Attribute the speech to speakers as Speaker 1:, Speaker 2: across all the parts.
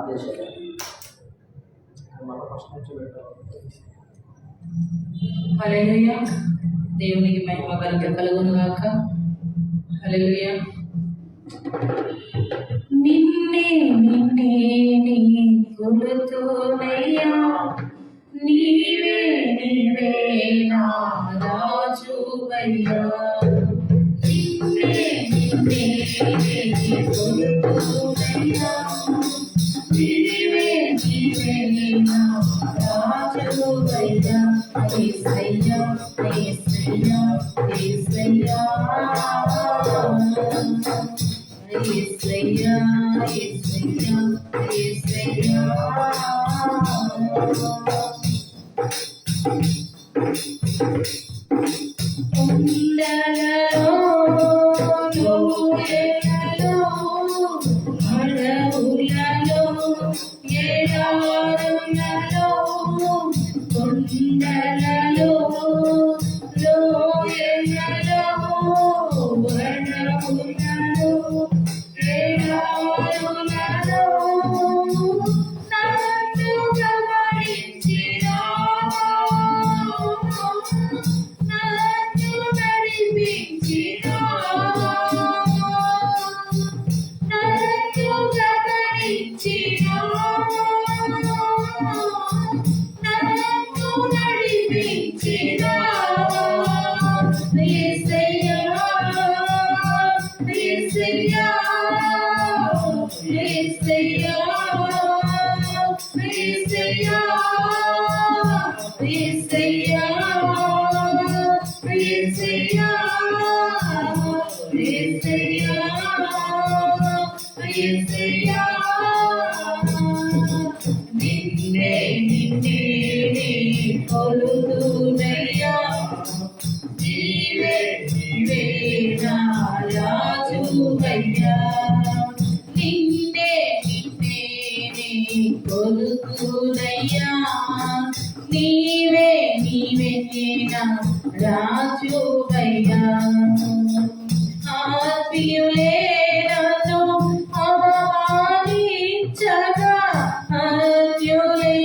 Speaker 1: చేశారు. మళ్ళీ ఫస్ట్ నుంచి పెట్టాలి.
Speaker 2: హల్లెలూయా. దేవునికి మహిమ ఘనత కలుగును గాక. హల్లెలూయా. నిన్నే నిన్నే నీ కొలుతునయ్యా, నీవే నీవే నా రాజువయ్యా. నిన్నే నిన్నే నీ కొలుతునయ్యా, నీవే నీవే నా రాజువయ్యా. యేసయ్యా యేసయ్యా యేసయ్యా యేసయ్యా యేసయ్యా యేసయ్యా. కొండలలో లోయలలో అడవులలో ఎడారులలో, కొండలలో లోయలలో అడవులలో ఎడారులలో నన్ను గమనించినావా, నన్ను నడిపించినావా, నన్ను గమనించినావా, నన్ను నడిపించినావా. యేసయ్యా యేసయ్యా యేసయ్యా యేసయ్యా యేసయ్యా యేసయ్యా యేసయ్యా యేసయ్యా. నిన్నే నిన్నే నీ కొలుతునయ్యా, నీవే నీవే నా రాజువయ్యా. నిన్నే నిన్నే నీ కొలుతునయ్యా, నీవే నీవే నా రాజువయ్యా. ఆత్మీయులే నన్ను అవమానించగా, అన్యులే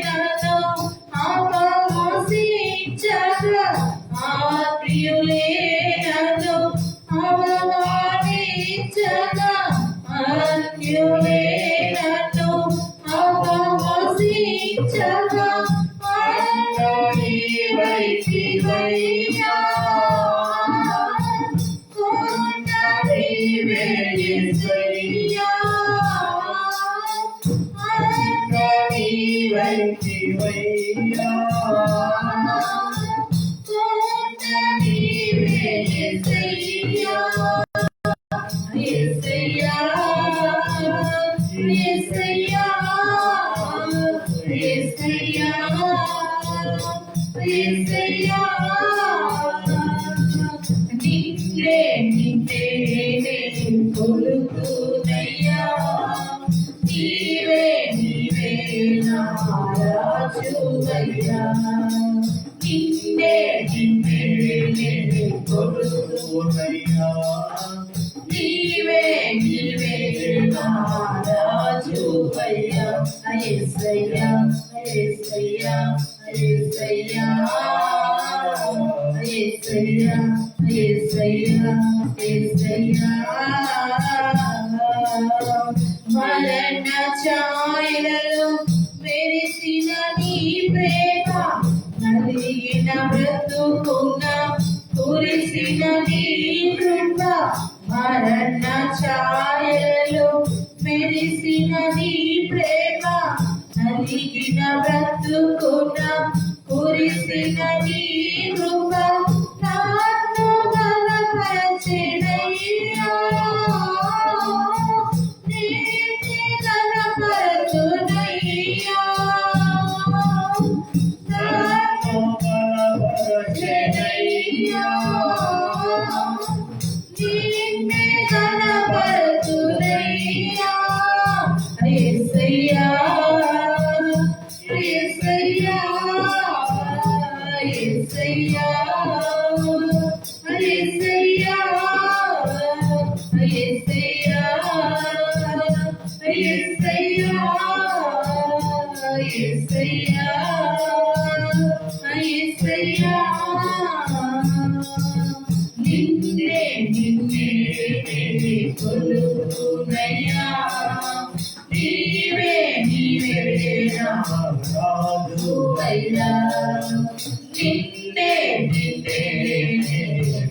Speaker 2: నన్ను అపహసించగా, ఆత్మీయులే నన్ను అవమానించగా, అన్యులే నన్ను అపహసించగా, నీవైతివయ్యా, కొండ నీవే యేసయ్యా, నీవైతివయ్యా, కొండ నీవే యేసయ్యా. యేసయ్యా యేసయ్యా యేసయ్యా యేసయ్యా. నిన్నే నిన్నే నీ కొలుతునయ్యా, నీవే నీవే నా రాజువయ్యా. నిన్నే నిన్నే నీ కొలుతునయ్యా, నీవే నీవే నా రాజువయ్యా. యేసయ్యా యేసయ్యా యేసయ్యా యేసయ్యా యేసయ్యా యేసయ్యా. మరణ ఛాయలలో మెరిసిన నీ ప్రేమ, నలిగిన బ్రతుకున కురిసిన నీ కృప. మరణ ఛాయలలో మెరిసిన నీ ప్రేమ, నలిగిన బ్రతుకున కురిసిన నీ కృప. నన్ను బలపరచెనయ్యా, నీతి గణపరచునయ్యా, నన్ను బలపరచెనయ్యా, నీతి గణపరచునయ్యా. యేసయ్యా యేసయ్యా యేసయ్యా నిన్నే నిన్నే కొలుతునయ్యా నీవే నీవే నా రాజువయ్యా నిన్నే నిన్నే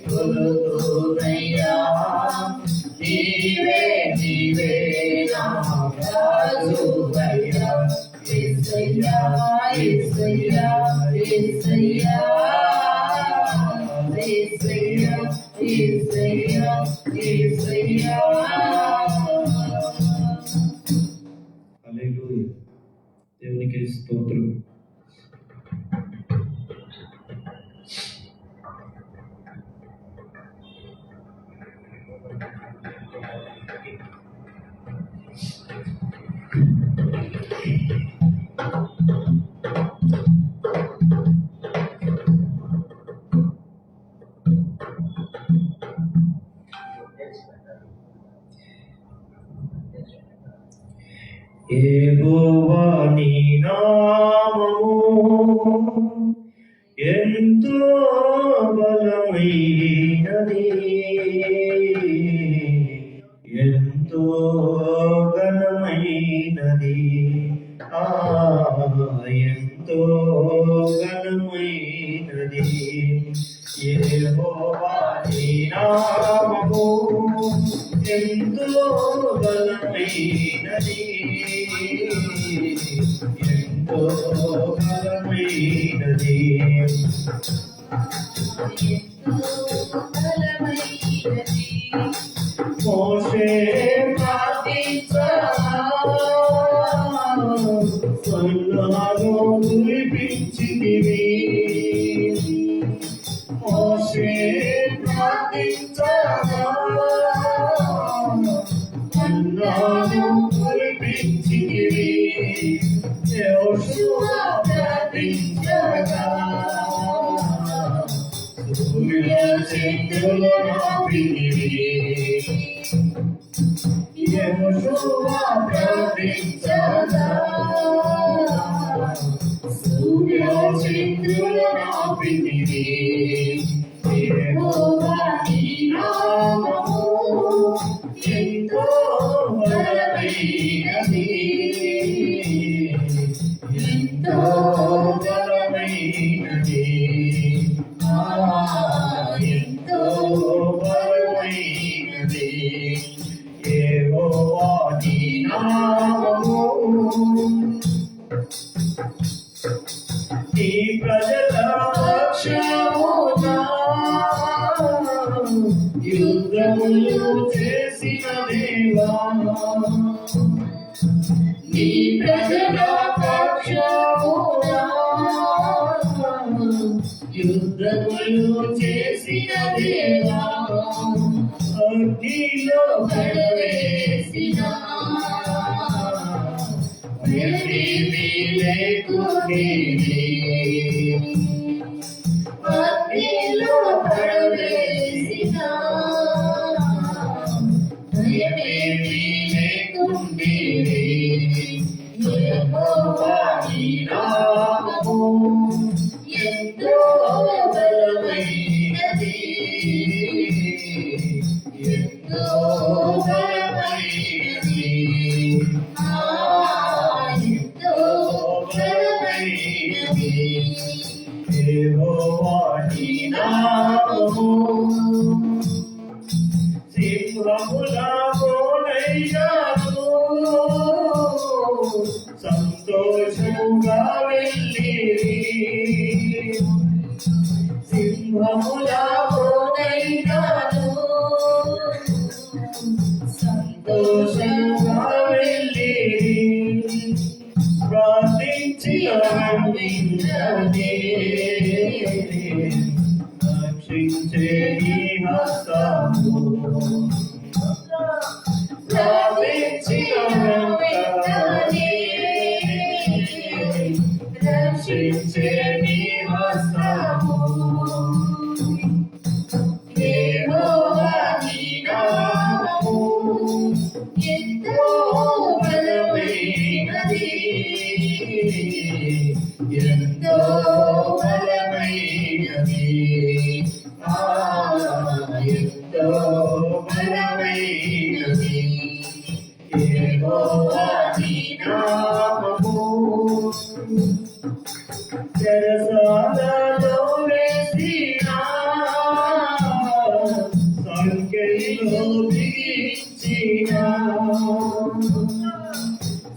Speaker 2: కొలుతునయ్యా నీవే నీవే నా రాజువయ్యా యేసయ్యా యేసయ్యా యేసయ్యా యేసయ్యా యేసయ్యా యేసయ్యా
Speaker 1: హల్లెలూయా. దేవునికి స్తోత్రం. యెహోవా నీ నామము ఎంతో బలమైనది, ఎంతో ఘనమైనది, ఎంతో ఘనమైనది. యెహోవా నీ నామము ఎంతో బలమైనది, ఎంతో బలమైనది. మోషే ప్రార్థించు కురిపించితివి, మోషే ప్రార్థించు కురిపించితివి, యెహోషువ ప్రార్థించగా సూర్య చంద్రులను ఆపితివి, యెహోషువ ప్రార్థించగా సూర్య చంద్రులను ఆపితివి. యెహోవా నీ నామము ఎంతో బలమైనది, ఎంతో బలమైనది, ఎంతో బలమైనది. యెహోవా నీ నామము నీ ప్రజల పక్షముగా యుద్ధములు చేసిన దేవా, నీ ప్రజల పక్షముగా యుద్ధములు చేసిన దేవా, అగ్నిలో పడవేసిన భయమేమీ లేకుండేది, అగ్నిలో పడవేసిన భయమేమీ లేకుండేది. యెహోవా నీ నామము ఎంతో బలమైనది, ఎంతో బలమైనది, ఎంతో బలమైనది. యెహోవా నీ నామము సింహముల బోనయ్యాను, సంతోషముగా వెళ్ళిరి, సింహముల బోనయ్యాను, సంతోషముగా వెళ్ళిరి, ప్రార్థించిన వెంబడించదే, రక్షించే నీ హస్తము, ప్రార్థించిన వెంబడించదే, రక్షించే నీ హస్తము. యెహోవా నీ నామము ఎంతో బలమైనది, ఎంతో బలమైనది, ఎంతో
Speaker 2: అంకెల్లో బిగించిన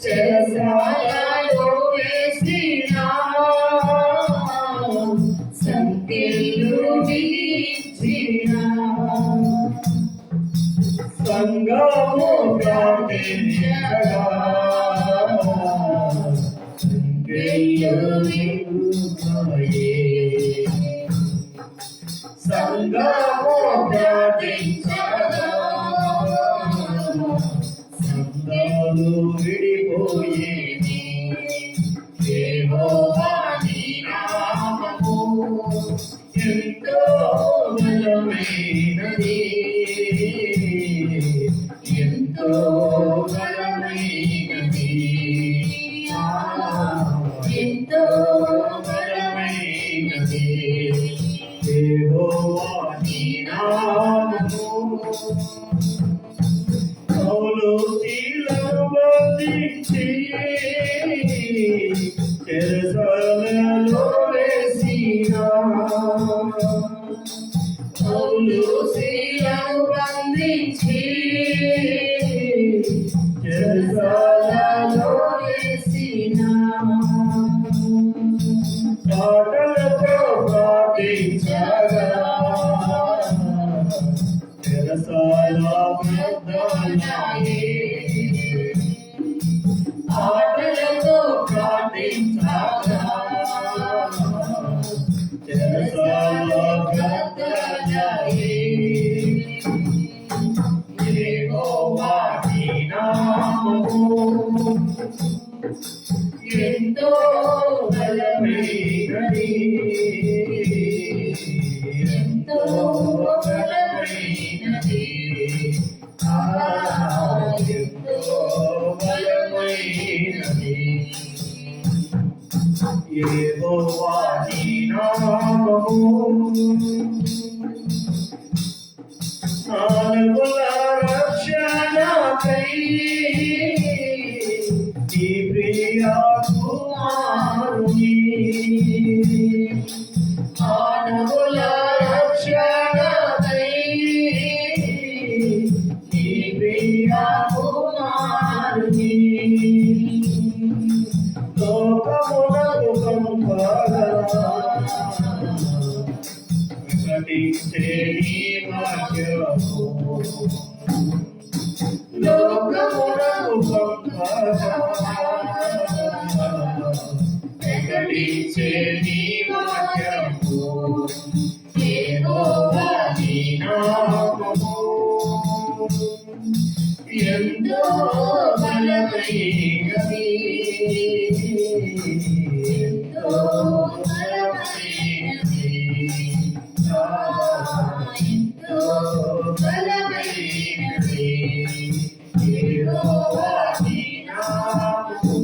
Speaker 2: చెరసాలలో వేసిన సంకెళ్ళు బిగించిన సంగము ప్రార్థించగా సంగము ప్రార్థించగా సంగము విడిపోయేది యెహోవా నీ నామము ఎంతో బలమైనది ఎంతో బలమైనది ఎంతో బలమైనది యెహోవా నీ నామము పౌలు శీలను బంధించి చెరసాలలో వేసిన పౌలు శీలను బంధించి చెరసాలలో వేసిన పాటలతో ప్రార్థించగా చెరసాల బద్దలాయే పాటలతో ప్రార్థించగా చెరసాల బద్దలాయే యెహోవా నీ నామము ఎంతో బలమైనది ఎంతో బలమైనది ఎంతో బలమైనది యెహోవా నీ నామము మానవుల రక్షణకై ఈ ప్రియ కుమారుని మానవుల రక్షణకై ఈ ప్రియ కుమారుని లోకమునకు పంపగా ప్రకటించే నీ వాక్యము లోకమునకు పంపగా ప్రకటించే నీ వాక్యము యెహోవా నీ నామము ఎంతో బలమైనది ఎంతో బలమైనది ఎంతో బలమైనది యెహోవా నీ నామము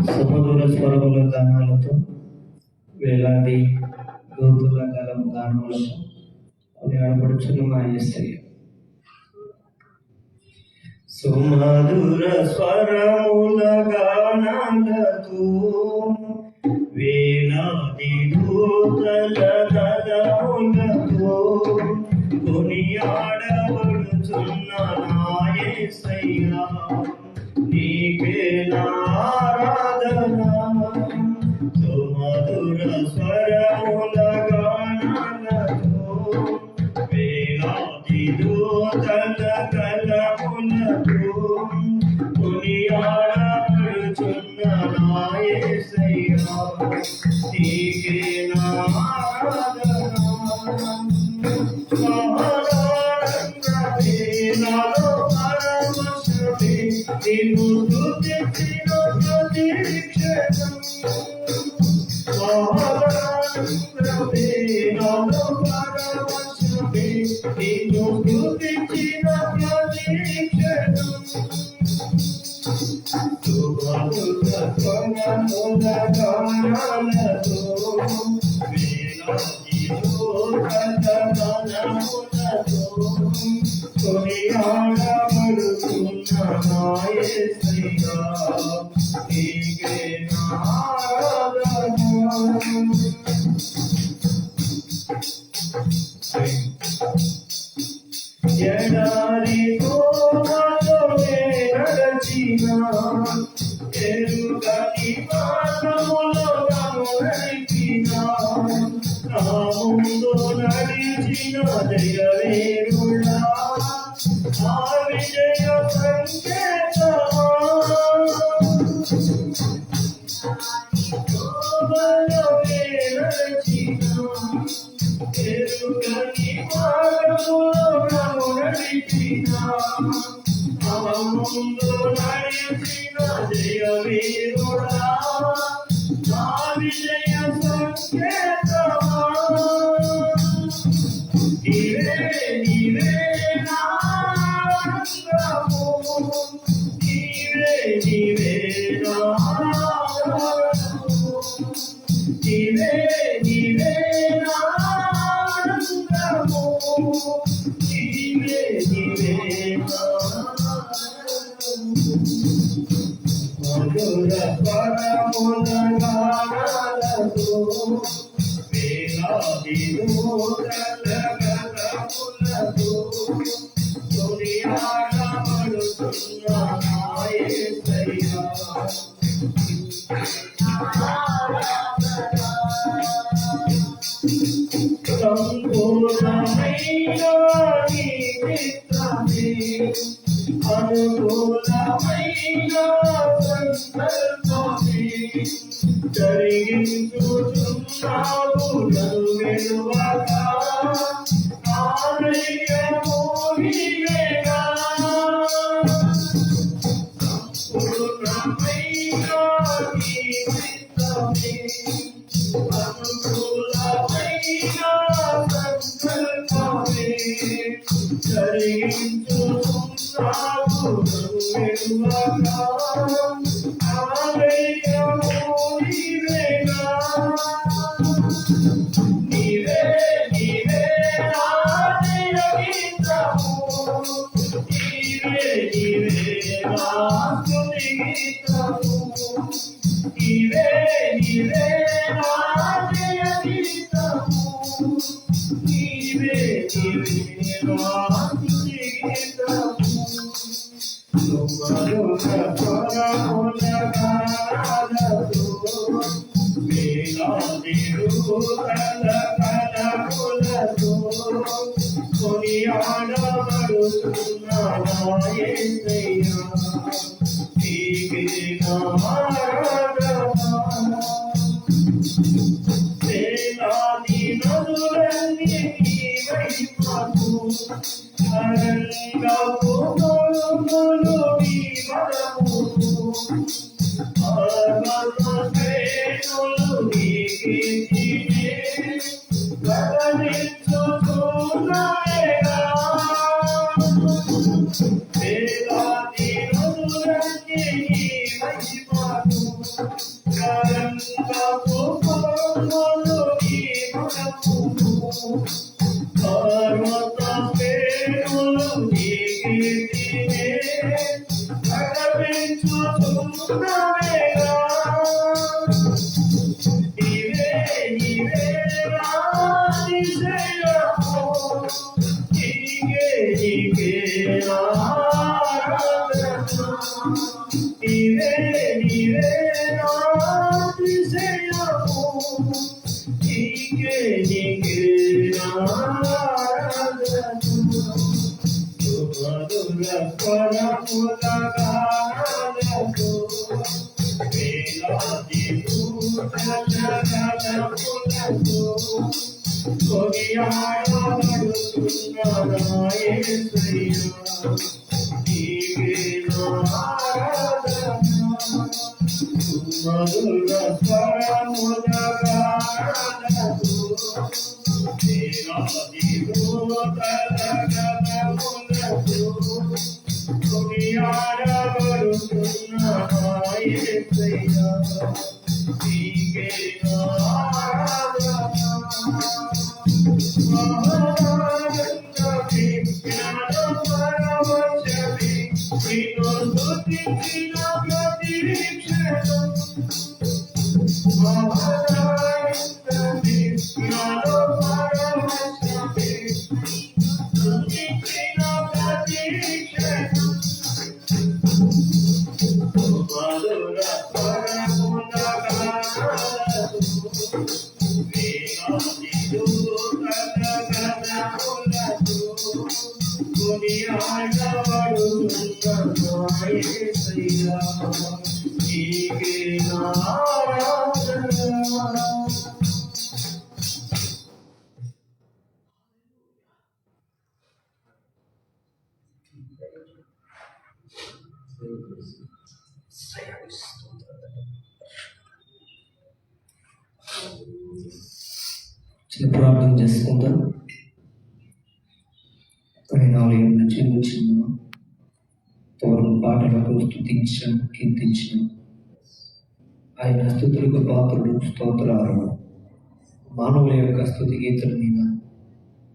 Speaker 2: సుమధుర స్వరముల గానాలతో వేలాది దూతుల గలం గానములతో ఆడపడుచున్న మా యేసయ్య సుమధుర స్వరముల గానాలతో వేలాది దూతల గలములతో కొనియాడబడుచున్న నా యేసయ్య నీకే ఆరాధన సుమధుర స్వరముల గానాలతో వేలాది దూతల గలములతో కొనియాడబడుచున్న నిన్ను స్తుతించిన ప్రతి క్షణం మహానందమే నాలో పరవశమే నిన్ను స్తుతించిన ప్రతి క్షణం సుమధుర స్వరముల గానాలతో వేలాదిలో కథనములతో కొనియాడబడుతున్న నా యేసయ్యా నీకే ఆరాధన ఎడారి తోమలోనే నడచిన ఎరుగని మార్గములో నన్ను నడిపిన నా ముందు నడిచిన జయవీరుడా ఆ విజయ సంకేతమా తోమలోనే నడచిన ఎరుగని మార్గములో నన్ను నడిపిన నా ముందు నడిచిన జయవీరుడా నా విజయ సంకేతమా నీవే నీవే నా ఆనందము నీవే నీవే నా ఆనందము నీవే నీవే నా ఆనందము నీవే నీవే నా మధుర స్వరముల గానాలతో వేలాదిలో కథనములతో కొనియాడబడుతున్న నా యేసయ్యా సంపూర్ణమైన నీ చిత్తమే అనుకూలమైన సంకల్పమే జరిగించుచున్నావు నన్ను వెలువక ఆలయము నీవేగా సంపూర్ణమైన నీ చిత్తమే అనుకూలమైన సంకల్పమే జరిగించుచున్నావు వెలువక ఆలయము నీవేగా నీవే నీవే నా గీతము నీవే నీవే నా స్తుతి గీతము నీవే నీవే నా గీతము నీవే నీవే నా స్తుతి గీతము సుమధుర స్వరముల గానాలతో వేలాదిలో కథనములతో కొనియాడబడుతున్న నా యేసయ్యా నీకే నా ఆరాధన వేలాది నదులన్నీ నీ వైపుకు తరంగపు తోడులు నీ మనముకు పర్వత శ్రేణులు నీ కీర్తినే ప్రకటించుచున్నవేగా వేలాది నదులన్నీ నీ వైపుకు తరంగపు తోడులు నీ మనముకు పర్వత శ్రేణులు నీ కీర్తినే ప్రకటించుచున్నవేగా నీవే నీవే నా అతిశయము నీకే నీకే నా ఆరాధన నీవే నీవే నా అతిశయము నీకే నీకే నా ఆరాధన సుమధుర స్వరముల గానాలతో వేలాది పూజల గణములతో కొనియాడబడుతున్న నా యేసయ్యా నీకే నా ఆరాధన మధుర స్వరముల గానము దేవాది దూతల గణములకు కొనియాడబడుతున్న నా యేసయ్యా నీకే నా ఆరాధన మహానందమే జ్ఞానపరవశమే నిన్ను స్తుతించిన ప్రతి క్షణం మహానందమే జ్ఞానపరవశమే స్తుతించిన ప్రతి క్షణం మధుర స్వరముల గానము వేదాది దూతల గణములకు కొనియాడబడుతున్న నా యేసయ్యా నీకే నా ఆరాధన
Speaker 1: చిన్న ప్రార్థన చేసుకుంటాం. ఆయన ఆలయం నుంచి వచ్చిన పూర్వ పాటలకు స్తుతించడం కీర్తించడం ఆయన స్తుతులకు పాత్రలు స్తోత్రాలు మానవుల యొక్క స్తుతి గీతల మీద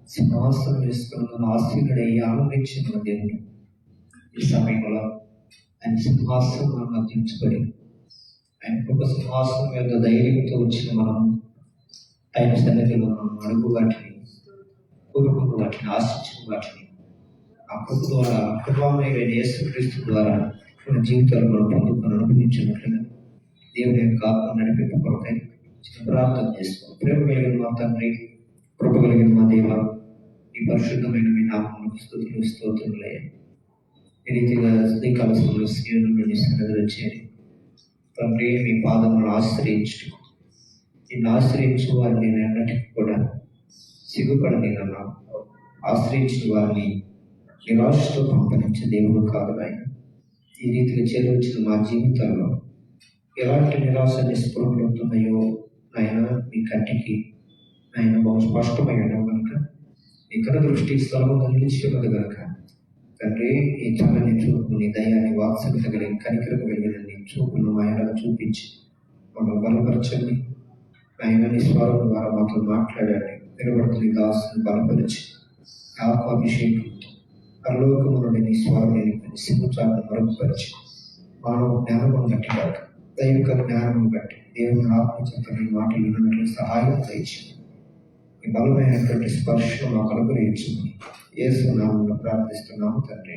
Speaker 1: సింహాసనం వేసుకున్న ఆశీనుడై ఆనందించిన దేవుడు ఈ సమయంలో ఆయన సింహాసనం మధ్యించబడి ఆయన ఒక సింహాసనం యొక్క ధైర్యంతో వచ్చిన మనం ఆయన సన్నిధిలో మనం అడుగు వాటిని కోరుకున్న వాటిని ఆశించిన వాటిని ఆ కృప ద్వారా కృపామయ యేసుక్రీస్తు ద్వారా మన జీవితాల్లో మనం పొందుకొని అనుభవించినట్లుగా దేవుని యొక్క ఆత్మ నడిపింపు కొరకై ప్రార్థన చేసుకోవాలి. ప్రేమ కలిగిన మా తండ్రి, కృప కలిగిన మా దేవ, ఈ పరిశుద్ధమైన మీ నామములకు స్తుతులు స్తోత్రములయ్యా. ఈ రీతిగా ఉదయకాల సమయంలో సీనుని సన్నిధిలో చేరి తండ్రి మీ పాదములను ఆశ్రయించు నిన్ను ఆశ్రయించు వారిని నేను అన్నిటికీ కూడా సిగ్గుపడని నన్ను ఆశ్రయించిన వారిని నిరాశతో పంపనించే దేవుడు కాదు ఆయన. ఈ రీతిగా చేరవచ్చిన మా జీవితాల్లో ఎలాంటి నిరాశ నిస్పృహలు ఉంటున్నాయో ఆయన మీ కంటికి ఆయన బహు స్పష్టమైన కనుక ఇక్కడ దృష్టి స్థలంగా నిలిచి ఉన్నది కనుక తండ్రి ఈ చల్లని చూపు నీ దయాన్ని వాత్సల్యత కలిగి కనికరకు వెళ్ళిన నీ చూపును ఆయన చూపించి మమ్మల్ని బలపరచండి. ఆయన నీ స్వరం ద్వారా మాతో మాట్లాడండి. నిలబడుతున్న దాసుని బలపరిచి ఆత్మాభిషేకంతో పరలోకము నుండి నీ స్వరం సిగ్గుచాలను మరుగుపరిచి మానవ జ్ఞానమును బట్టి కాదు దైవిక జ్ఞానమును బట్టి దేవుని ఆత్మచేతని మాటలు విన్నట్లు సహాయం దయచేయండి. ఈ బలమైనటువంటి స్పర్శను మాకు అనుగ్రహించుకుని యేసు నామములో ప్రార్థిస్తున్నాము తండ్రి,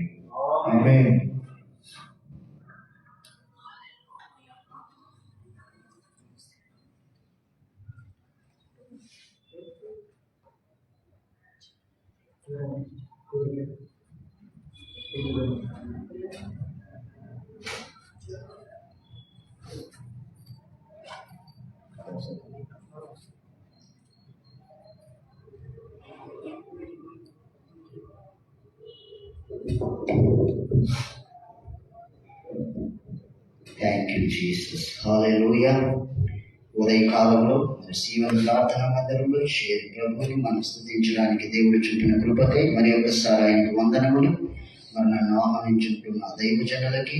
Speaker 1: ఆమేన్.
Speaker 3: Thank you Jesus. హల్లెలూయా. ఉదయకాలంలో సీవన్ ప్రార్థన మందిరంలో షేర్ ప్రభుని మనం స్తుతించడానికి దేవుడు చూపిన కృపకై మరి ఒకసారి ఆయనకు వందనములు. మరి నన్ను ఆహ్వానించుకుంటున్న దైవ జనులకి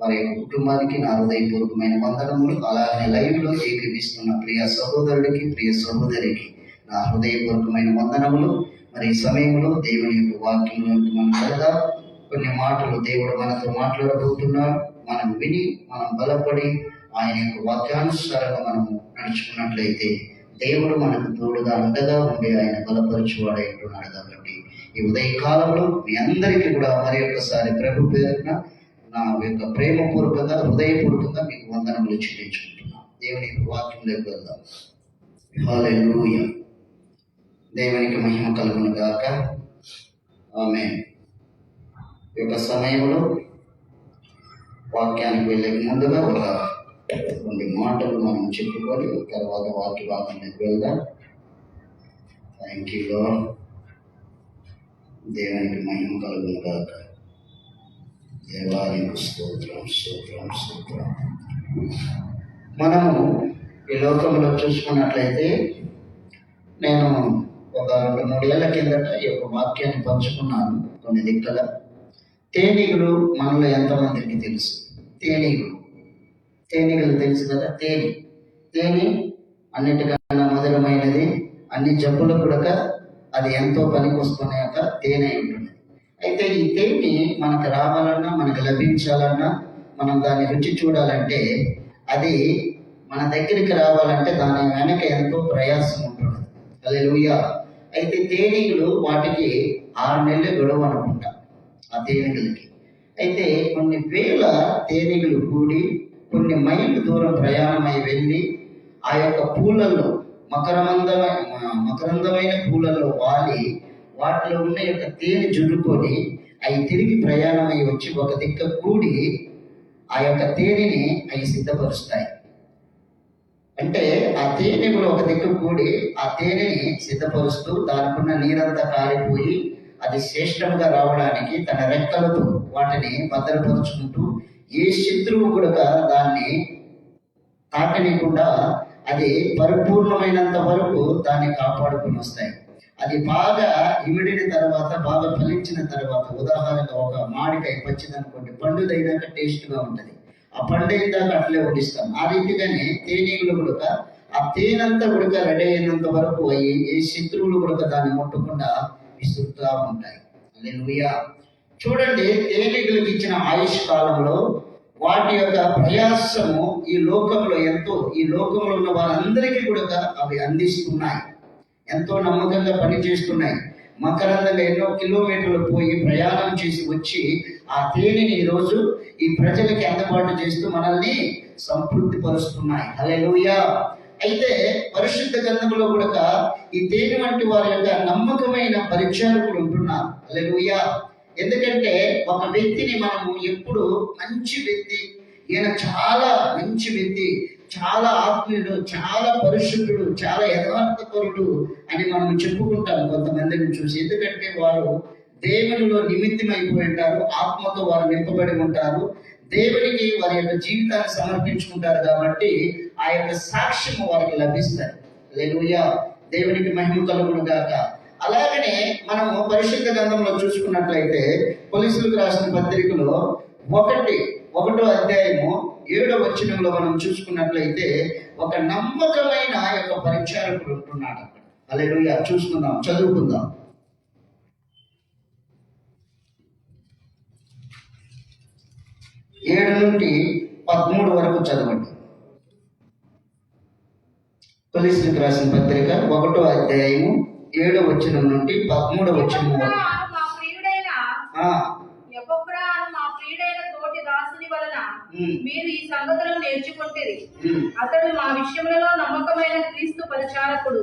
Speaker 3: వారి యొక్క కుటుంబానికి నా హృదయపూర్వకమైన వందనములు. అలాగే లైవ్ లో ఏకీపిస్తున్న ప్రియ సహోదరుడికి ప్రియ సహోదరికి నా హృదయపూర్వకమైన వందనములు. మరి ఈ సమయంలో దేవుని యొక్క వాక్యంలో మనం వెళ్దాం. కొన్ని మాటలు దేవుడు మనతో మాట్లాడబోతున్నాడు. మనం విని మనం బలపడి ఆయన యొక్క వాక్యానుసారంగా మనము నడుచుకున్నట్లయితే దేవుడు మనకు తోడుగా అండగా ఉండి ఆయన బలపరచువాడై ఉంటున్నాడు. కాబట్టి ఈ ఉదయకాలంలో మీ అందరికీ కూడా మరి ఒక్కసారి ప్రభు పేరున నా యొక్క ప్రేమపూర్వకంగా హృదయపూర్వకంగా మీకు వందనములు చెల్లించుకుంటున్నాను. దేవుని వాక్యంలోకి వెళ్దాం. హల్లెలూయా. దేవునికి మహిమ కలుగును గాక. ఆమేన్. ఈ యొక్క సమయంలో వాక్యానికి వెళ్ళే ముందుగా ఒక కొన్ని మాటలు మనం చెప్పుకొని తర్వాత వాక్య భాగంలోకి వెళ్దాం. Thank you lord. దేవునికి మహిమ కలుగును గాక. దేవానికి స్తోత్రం స్తోత్రం స్తోత్రం. మనము ఈ లోకంలో చూసుకున్నట్లయితే నేను ఒక 2-3 ఏళ్ల కిందట ఈ యొక్క వాక్యాన్ని పంచుకున్నాను కొన్ని దిక్కుల. తేనీగలు మనలో ఎంతమందికి తెలుసు? తేనీగలు తెలుసు కదా. తేనె అన్నిటికన్నా మధురమైనది. అన్ని జబ్బులకు కూడా అది ఎంతో పనికొస్తున్న యొక్క తేనె ఉంటుంది. అయితే ఈ తేనె మనకు రావాలన్నా, మనకు లభించాలన్నా, మనం దాన్ని రుచి చూడాలంటే, అది మన దగ్గరికి రావాలంటే దాని వెనక ఎంతో ప్రయాసం ఉంటుంది. హల్లెలూయా. అయితే తేనీగలు వాటికి 6 నెలల గడువు అనుకుంటా ఆ తేనెగలకి. అయితే కొన్ని వేల తేనెగలు కూడి కొన్ని మైళ్ళు దూరం ప్రయాణమై వెళ్ళి ఆ యొక్క పూలల్లో మకరందమైన పూలల్లో వాలి వాటిలో ఉన్న యొక్క తేనె జుర్రుకొని అవి తిరిగి ప్రయాణమై వచ్చి ఒక దిక్క కూడి ఆ యొక్క తేనెని అవి సిద్ధపరుస్తాయి. అంటే ఆ తేనెలు ఒక దిక్కు కూడి ఆ తేనెని సిద్ధపరుస్తూ దానికున్న నీరంతా కారిపోయి అది శ్రేష్టంగా రావడానికి తన రెక్కలతో వాటిని భద్రపరుచుకుంటూ ఏ శత్రువు కూడా దాన్ని తాకనీయకుండా అది పరిపూర్ణమైనంత వరకు దాన్ని కాపాడుకుని వస్తాయి. అది బాగా ఇమిడిన తర్వాత, బాగా ఫలించిన తర్వాత, ఉదాహరణకు ఒక మామిడికాయ వచ్చిందనుకోండి, పండుదైనాక టేస్ట్గా ఉంటుంది. ఆ పండైన దాకా అట్లే వడ్డిస్తాం. ఆ రీతిగానే తేనీగలు కూడా ఆ తేనంతా కూడా రెడీ అయినంత వరకు అయ్యి ఏ శత్రువులు కూడా దాన్ని ముట్టకుండా విసురుతూ ఉంటాయి. హల్లెలూయా. చూడండి, తేనీగలకు ఇచ్చిన ఆయుష్ కాలంలో వాటి యొక్క ప్రయాసము ఈ లోకంలో ఉన్న వారందరికీ కూడా అవి అందిస్తున్నాయి. ఎంతో నమ్మకంగా పనిచేస్తున్నాయి. మకరందంగా ఎన్నో కిలోమీటర్లు పోయి ప్రయాణం చేసి వచ్చి ఆ తేనెని ఈరోజు ఈ ప్రజలకి అందుబాటు చేస్తూ మనల్ని సంతృప్తి పరుస్తున్నాయి. హల్లెలూయా. అయితే పరిశుద్ధ గ్రంథంలో కూడా ఈ తేనె వంటి వారి యొక్క నమ్మకమైన పరిచారకులు ఉంటున్నారు. హల్లెలూయా. ఎందుకంటే ఒక వ్యక్తిని మనము ఎప్పుడు మంచి వ్యక్తి, ఈయన చాలా మంచి వ్యక్తి, చాలా ఆత్మీయుడు, చాలా పరిశుద్ధుడు, చాలా యథార్థపరుడు అని మనం చెప్పుకుంటాం కొంతమందిని చూసి. ఎందుకంటే వారు దేవునిలో నిమిత్తమైపోయి ఉంటారు, ఆత్మతో వారు నింపబడి ఉంటారు, దేవునికి వారి యొక్క జీవితాన్ని సమర్పించుకుంటారు. కాబట్టి ఆ యొక్క సాక్ష్యము వారికి లభిస్తారు. హల్లెలూయా. దేవునికి మహిమ కలుగును గాక. అలాగనే మనము పరిశుద్ధ గ్రంథంలో చూసుకున్నట్లయితే కొలస్సీయులకు రాసిన పత్రికలో 1వ అధ్యాయము 7వ వచనంలో మనం చూసుకున్నట్లయితే ఒక నమ్మకమైన యొక్క పరిచారకుడు ఉంటున్నాడు అక్కడ. హల్లెలూయా. చూసుకుందాం, చదువుకుందాం. ఏడు నుండి 13 వరకు చదవండి. కొలస్సీయులకు రాసిన పత్రిక 1వ అధ్యాయము 7వ వచనం నుండి 13వ వచనం వరకు.
Speaker 4: మీరు ఈ సంగతులను నేర్చుకుంటేది. అతడు మా విషయములలో నమ్మకమైన క్రీస్తు పరిచారకుడు.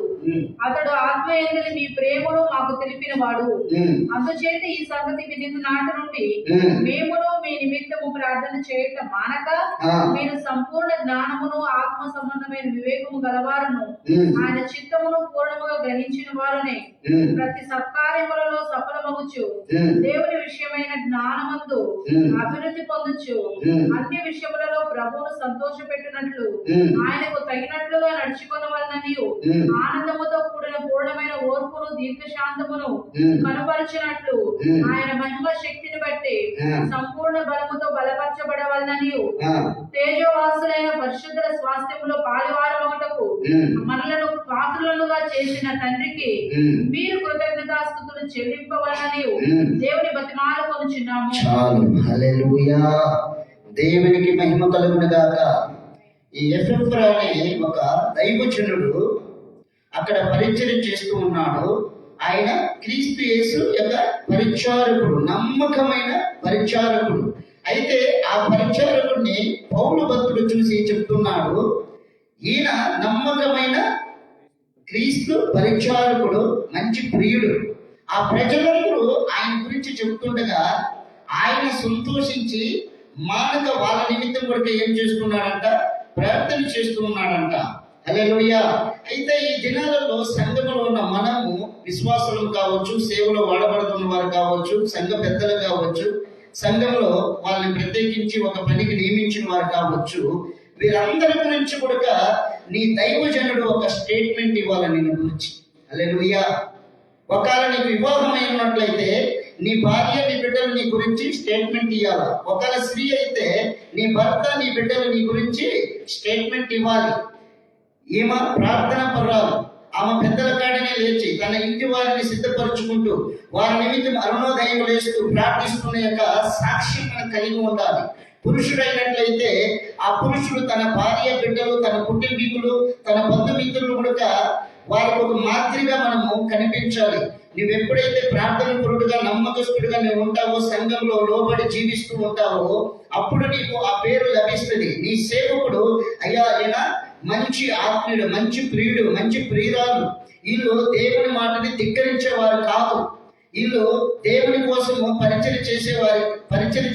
Speaker 4: అతడు ఆత్మయందుని మీ ప్రేమను మాకు తెలిపిన వాడు. అందుచేత ఈ సంగతి వినిన నాటి నుండి మేమును మీ నిమిత్తము ప్రార్థన చేయటం మానక, మీరు సంపూర్ణ జ్ఞానమును ఆత్మ సంబంధమైన వివేకము గలవారును ఆయన చిత్తమును పూర్ణముగా గ్రహించిన వారునే ప్రతి సత్కార్యములలో సఫలమగుచు దేవుని విషయమైన జ్ఞానమందు అభివృద్ధి పొందొచ్చు. అన్ని విషయములలో ప్రభువును సంతోషపెట్టినట్లు ఆయనకు తగినట్లుగా నడుచుకొనవలనని ఆనందముతో కూడిన పూర్ణమైన ఓర్పును దీర్ఘశాంతమును కనపరిచినట్లు ఆయన మహిమ శక్తిని బట్టి సంపూర్ణ బలముతో బలపరచబడవలనని తేజోవాసులైన పరిశుద్ధుల స్వాస్థ్యములో పాలువారమగుటకు మనలను పాత్రులనుగా చేసిన తండ్రికి మీరు కృతజ్ఞతాస్తుతులు చెల్లింపవలనని దేవుని బతిమాలుకొనుచున్నాము.
Speaker 3: చాలు. హల్లెలూయా. దేవునికి మహిమ కలుగును గాక. ఈ ఎఫెఫ్రా అనే ఒక దైవజనుడు అక్కడ పరిచయం చేస్తూ ఉన్నాడు. ఆయన క్రీస్తు యేసు యొక్క పరిచారకుడు, నమ్మకమైన పరిచారకుడు. అయితే ఆ పరిచారకుడిని పౌలు భక్తుడు చూసి చెప్తున్నాడు, ఈయన నమ్మకమైన క్రీస్తు పరిచారకుడు, మంచి ప్రియుడు. ఆ ప్రజలందరూ ఆయన గురించి చెప్తుండగా ఆయన సంతోషించి మానక వాళ్ళ నిమిత్తం కూడా ఏం చేస్తున్నాడంట? ప్రార్థన చేస్తూ ఉన్నాడంట. హల్లెలూయా. అయితే ఈ దినాలలో సంఘములో ఉన్న మనము విశ్వాసులు కావచ్చు, సేవలో వాడబడుతున్న వారు కావచ్చు, సంఘ పెద్దలు కావచ్చు, సంఘంలో వాళ్ళని ప్రత్యేకించి ఒక పనికి నియమించిన వారు కావచ్చు, వీరందరి గురించి కూడా నీ దైవజనుడు ఒక స్టేట్మెంట్ ఇవ్వాలి నిన్ను గురించి. హల్లెలూయా. ఒకవేళ నీకు వివాహమై ఉన్నట్లయితే నీ భార్య నీ బిడ్డలు నీ గురించి స్టేట్మెంట్ ఇవ్వాలి. ఒకవేళ స్త్రీ అయితే నీ భర్త నీ బిడ్డలు నీ గురించి స్టేట్మెంట్ ఇవ్వాలి. ఈమె ప్రార్థన పర్రాలు, ఆమె పెద్దల కాడనే లేచి తన ఇంటి వారిని సిద్ధపరుచుకుంటూ వారి నిమిత్తం అరుణోదయం లేస్తూ ప్రార్థిస్తున్న యొక్క సాక్ష్యం మనం కలిగి ఉండాలి. పురుషుడైనట్లయితే ఆ పురుషుడు తన భార్య బిడ్డలు, తన కుటుంబీకులు, తన బంధుమిత్రులు కూడా వారికి ఒక మాదిరిగా మనము కనిపించాలి. నువ్వు ఎప్పుడైతే ప్రార్థన పరుడుగా, నమ్మకస్తుడిగా నువ్వు ఉంటావో, సంఘంలో లోబడి జీవిస్తూ ఉంటావో, అప్పుడు నీకు ఆ పేరు లభిస్తుంది. నీ సేవకుడు అయ్యా ఈయన మంచి ఆత్మీయుడు, మంచి ప్రియుడు, మంచి ప్రియురాలు, వీళ్ళు దేవుని మాటని ధిక్కరించేవారు కాదు, వీళ్ళు దేవుని కోసము పరిచయం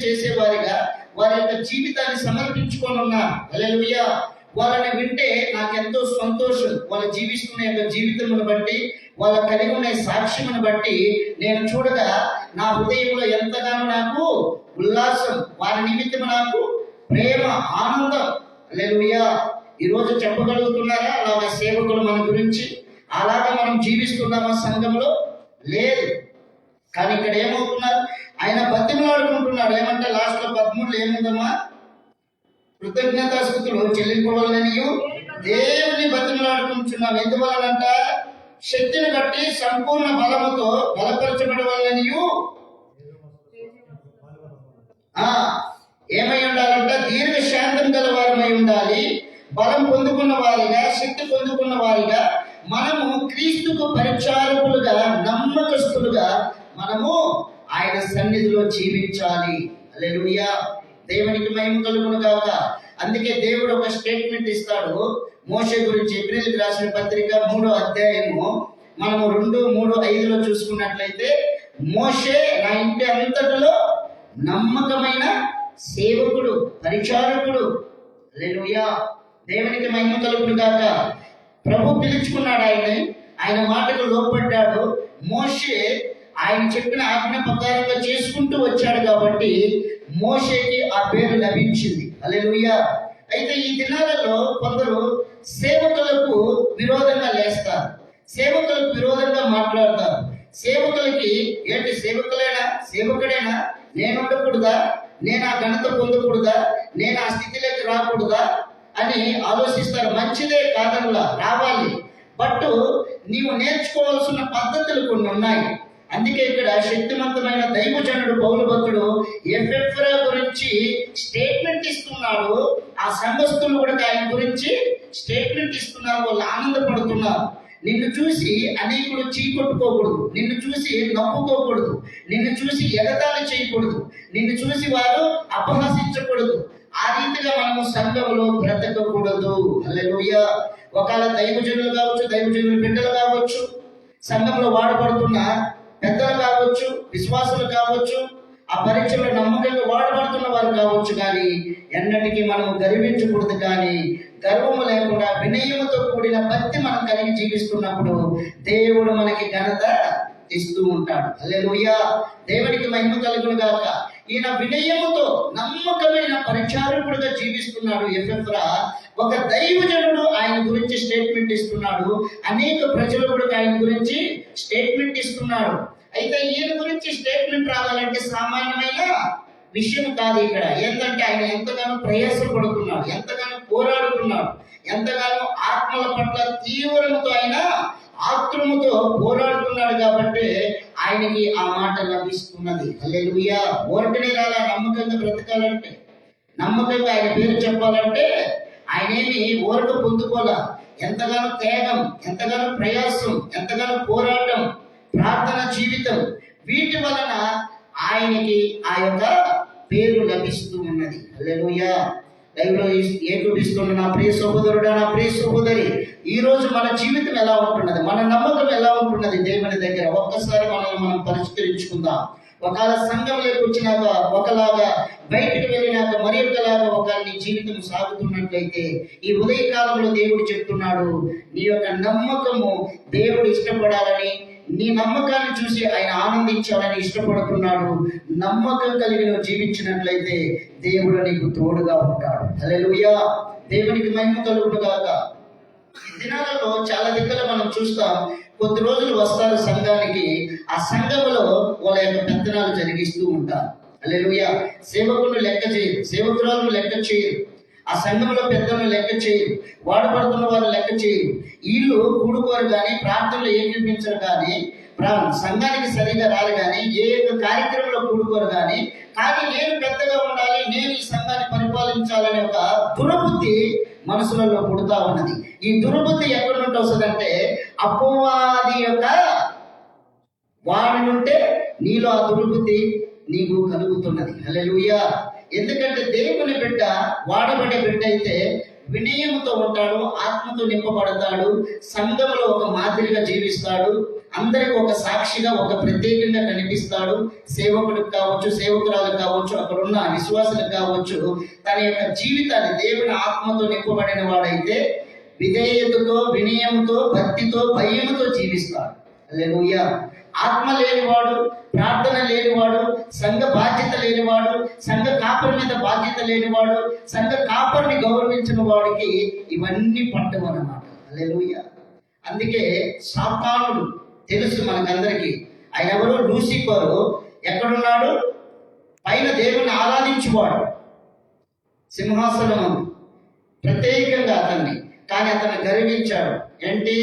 Speaker 3: చేసేవారిగా వారి యొక్క జీవితాన్ని సమర్పించుకొని ఉన్నారు. హల్లెలూయా. వాళ్ళని వింటే నాకెంతో సంతోషం. వాళ్ళు జీవిస్తున్న యొక్క జీవితమును బట్టి, వాళ్ళ కలిగి ఉన్న సాక్ష్యమును బట్టి నేను చూడగా నా హృదయంలో ఎంతగానో నాకు ఉల్లాసం, వారి నిమిత్తం నాకు ప్రేమ, ఆనందం. హల్లెలూయా. ఈరోజు చెప్పగలుగుతున్నారా అలాగా సేవకులు మన గురించి? అలాగా మనం జీవిస్తున్నామా సంఘంలో? లేదు. కానీ ఇక్కడ ఏమవుతున్నారు, ఆయన బతిమలాడుకుంటున్నాడు. ఏమంటే లాస్ట్ లో 13 ఏముందమ్మా? కృతజ్ఞతాస్తుతులు చెల్లింపవలననియు దేవుని బతిమలాడుకుంటున్నాం. ఎందువలనంట? శక్తిని బట్టి సంపూర్ణ బలముతో బలపరచబడవలననియు ఏమై ఉండాలంట? దీర్ఘ శాంతం గల వారమై ఉండాలి. బలం పొందుకున్న వారిగా, శక్తి పొందుకున్న వారిగా మనము క్రీస్తుకు పరిచారకులుగా, నమ్మకస్తులుగా మనము ఆయన సన్నిధిలో జీవించాలి. హల్లెలూయా. దేవునికి మహిమ కలుగును గాక. అందుకే దేవుడు ఒక స్టేట్మెంట్ ఇస్తాడు మోషే గురించి. ఏప్రిల్కి రాసిన పత్రిక 3వ అధ్యాయము మనము 2, 3, 5లో చూసుకున్నట్లయితే, మోషే నా ఇంటి అంతటిలో నమ్మకమైన సేవకుడు, పరిచారకుడు. హల్లెలూయా. దేవునికి మహిమ కలుగును గాక. ప్రభు పిలుచుకున్నాడు ఆయన్ని, ఆయన మాటకు లోపడ్డాడు. మోషే ఆయన చెప్పిన ఆజ్ఞ ప్రకారంగా చేసుకుంటూ వచ్చాడు కాబట్టి మోషేకి ఆ పేరు లభించింది. హల్లెలూయా. అయితే ఈ దినాలలో కొందరు సేవకులకు విరోధంగా లేస్తారు, సేవకులకు విరోధంగా మాట్లాడతారు. సేవకులకి ఏంటి, సేవకుడేనా, నేను ఉండకూడదా, నేను ఆ ఘనత పొందకూడదా, నేను ఆ స్థితిలోకి రాకూడదా అని ఆలోచిస్తారు. మంచిదే, కాదనలా, రావాలి. బట్ నీవు నేర్చుకోవాల్సిన పద్ధతులు కొన్ని ఉన్నాయి. అందుకే ఇక్కడ శక్తివంతమైన దైవజనుడు పౌలు భక్తుడు ఎఫెఫ్రా గురించి స్టేట్మెంట్ ఇస్తున్నాడు. ఆ సంఘస్థులు కూడా ఆయన గురించి స్టేట్మెంట్ ఇస్తున్నారు. వాళ్ళు ఆనందపడుతున్నారు. నిన్ను చూసి అనేకులు చీకొట్టుకోకూడదు, నిన్ను చూసి నవ్వుకోకూడదు, నిన్ను చూసి ఎగతాళి చేయకూడదు, నిన్ను చూసి వారు అపహసించకూడదు. ఆ రీతిగా మనము సంఘంలో బ్రతకకూడదు. హల్లెలూయా. ఒకవేళ దైవజనులు కావచ్చు, దైవజనుల బిడ్డలు కావచ్చు, సంఘంలో వాడబడుతున్న పెద్దలు కావచ్చు, విశ్వాసులు కావచ్చు, ఆ పరీక్షలో నమ్మకంగా వాడబడుతున్న వారు కావచ్చు, కానీ ఎన్నటికీ మనం గర్వించకూడదు. కానీ గర్వము లేకుండా వినయముతో కూడిన భక్తి మనం కలిగి జీవిస్తున్నప్పుడు దేవుడు మనకి ఘనత ఇస్తూ ఉంటాడు. హల్లెలూయా. దేవునికి మహిమ కలుగును గాక. ఈయన వినయముతో నమ్మకమైన పరిచారకుడుగా జీవిస్తున్నాడు ఎఫెఫ్రా. ఒక దైవజనుడు ఆయన గురించి స్టేట్మెంట్ ఇస్తున్నాడు. అనేక ప్రజలు కూడా ఆయన గురించి స్టేట్మెంట్ ఇస్తున్నాడు. అయితే ఈయన గురించి స్టేట్మెంట్ రావాలంటే సామాన్యమైన విషయం కాదు. ఇక్కడ ఏంటంటే ఆయన ఎంతగానో ప్రయాసపడుతున్నాడు, ఎంతగానో పోరాడుతున్నాడు, ఎంతగానో ఆత్మల పట్ల తీవ్రముతో ఆయన ఆత్మముతో పోరాడుతున్నాడు. కాబట్టి ఆయనకి ఆ మాట లభిస్తున్నది. హల్లెలూయా. ఓరకనే రాలా, నమ్మకంగా బ్రతకాలంటే, నమ్మకంగా ఆయన పేరు చెప్పాలంటే ఆయనేమి ఓరక పొందుకోలా. ఎంతగానో త్యాగం, ఎంతగానో ప్రయాసం, ఎంతగానో పోరాటం, ప్రార్థన జీవితం, వీటి వలన ఆయనకి ఆ యొక్క పేరు లభిస్తూ ఉన్నది. హల్లెలూయా. లైవ్లో ఏకీపిస్తున్న నా ప్రియ సహోదరుడా, నా ప్రియ సహోదరి, ఈ రోజు మన జీవితం ఎలా ఉంటున్నది, మన నమ్మకం ఎలా ఉంటున్నది దేవుని దగ్గర? ఒక్కసారి మనల్ని మనం పరిష్కరించుకుందాం. ఒకవేళ సంఘంలోకి వచ్చినాక ఒకలాగా, బయటికి వెళ్ళినాక మరి ఒకలాగా, ఒక నీ జీవితం సాగుతున్నట్లయితే ఈ ఉదయకాలంలో దేవుడు చెప్తున్నాడు, నీ యొక్క నమ్మకము దేవుడు ఇష్టపడాలని, నీ నమ్మకాన్ని చూసి ఆయన ఆనందించాలని ఇష్టపడుతున్నాడు. నమ్మకం కలిగి నువ్వు జీవించినట్లయితే దేవుడు నీకు తోడుగా ఉంటాడు. హల్లెలూయా, దేవునికి మహిమ కలుగును గాక. ఈ దినాలలో చాలా దగ్గర మనం చూస్తాం, కొద్ది రోజులు వస్తారు సంఘానికి, ఆ సంఘములో వాళ్ళ యొక్క పెత్తనాలు జరిగిస్తూ ఉంటారు. హల్లెలూయా, సేవకులను లెక్క చేయరు, సేవకురాలను లెక్క చేయరు, ఆ సంఘంలో పెద్దలను లెక్క చేయరు, వాడబడుతున్న వారిని లెక్క చేయరు. వీళ్ళు కూడుకోరు కానీ, ప్రార్థనలు ఏకీపించరు కానీ, సంఘానికి సరిగా రారు కానీ, ఏ యొక్క కార్యక్రమంలో కూడుకోరు కానీ నేను పెద్దగా ఉండాలి, నేను ఈ సంఘాన్ని పరిపాలించాలనే ఒక దురబుద్ధి మనసులలో పుడతా ఉన్నది. ఈ దుర్బుద్ధి ఎక్కడి నుండి వస్తుందంటే అపవాది యొక్క వాడి నుంటే నీలో ఆ దుర్బుద్ధి నీకు కలుగుతున్నది. హల్లెలూయా, ఎందుకంటే దేవుని బిడ్డ, వాడబడే బిడ్డ అయితే వినయముతో ఉంటాడు, ఆత్మతో నింపబడతాడు, సంఘంలో ఒక మాదిరిగా జీవిస్తాడు, అందరికి ఒక సాక్షిగా, ఒక ప్రత్యేకంగా కనిపిస్తాడు. సేవకుడికి కావచ్చు, సేవకురాలకు కావచ్చు, అక్కడ ఉన్న విశ్వాసులకు కావచ్చు, తన యొక్క జీవితాన్ని దేవుని ఆత్మతో నింపబడిన వాడైతే విధేయతతో, వినయంతో, భక్తితో, భయముతో జీవిస్తాడు. హల్లెలూయా, ఆత్మ లేనివాడు, ప్రార్థన లేనివాడు, సంఘ బాధ్యత లేనివాడు, సంఘ కాపరి మీద బాధ్యత లేనివాడు, సంఘ కాపరిని గౌరవించిన వాడికి ఇవన్నీ పట్టవు అన్నమాట. హల్లెలూయా, అందుకే సాతానుడు తెలుసు మనకందరికీ. ఆయన ఎవరు? లూసిఫరు. ఎక్కడున్నాడు? పైన దేవుని ఆరాధించువాడు, సింహాసనం ప్రత్యేకంగా అతన్ని. కానీ అతను గర్వించాడు, ఏంటి,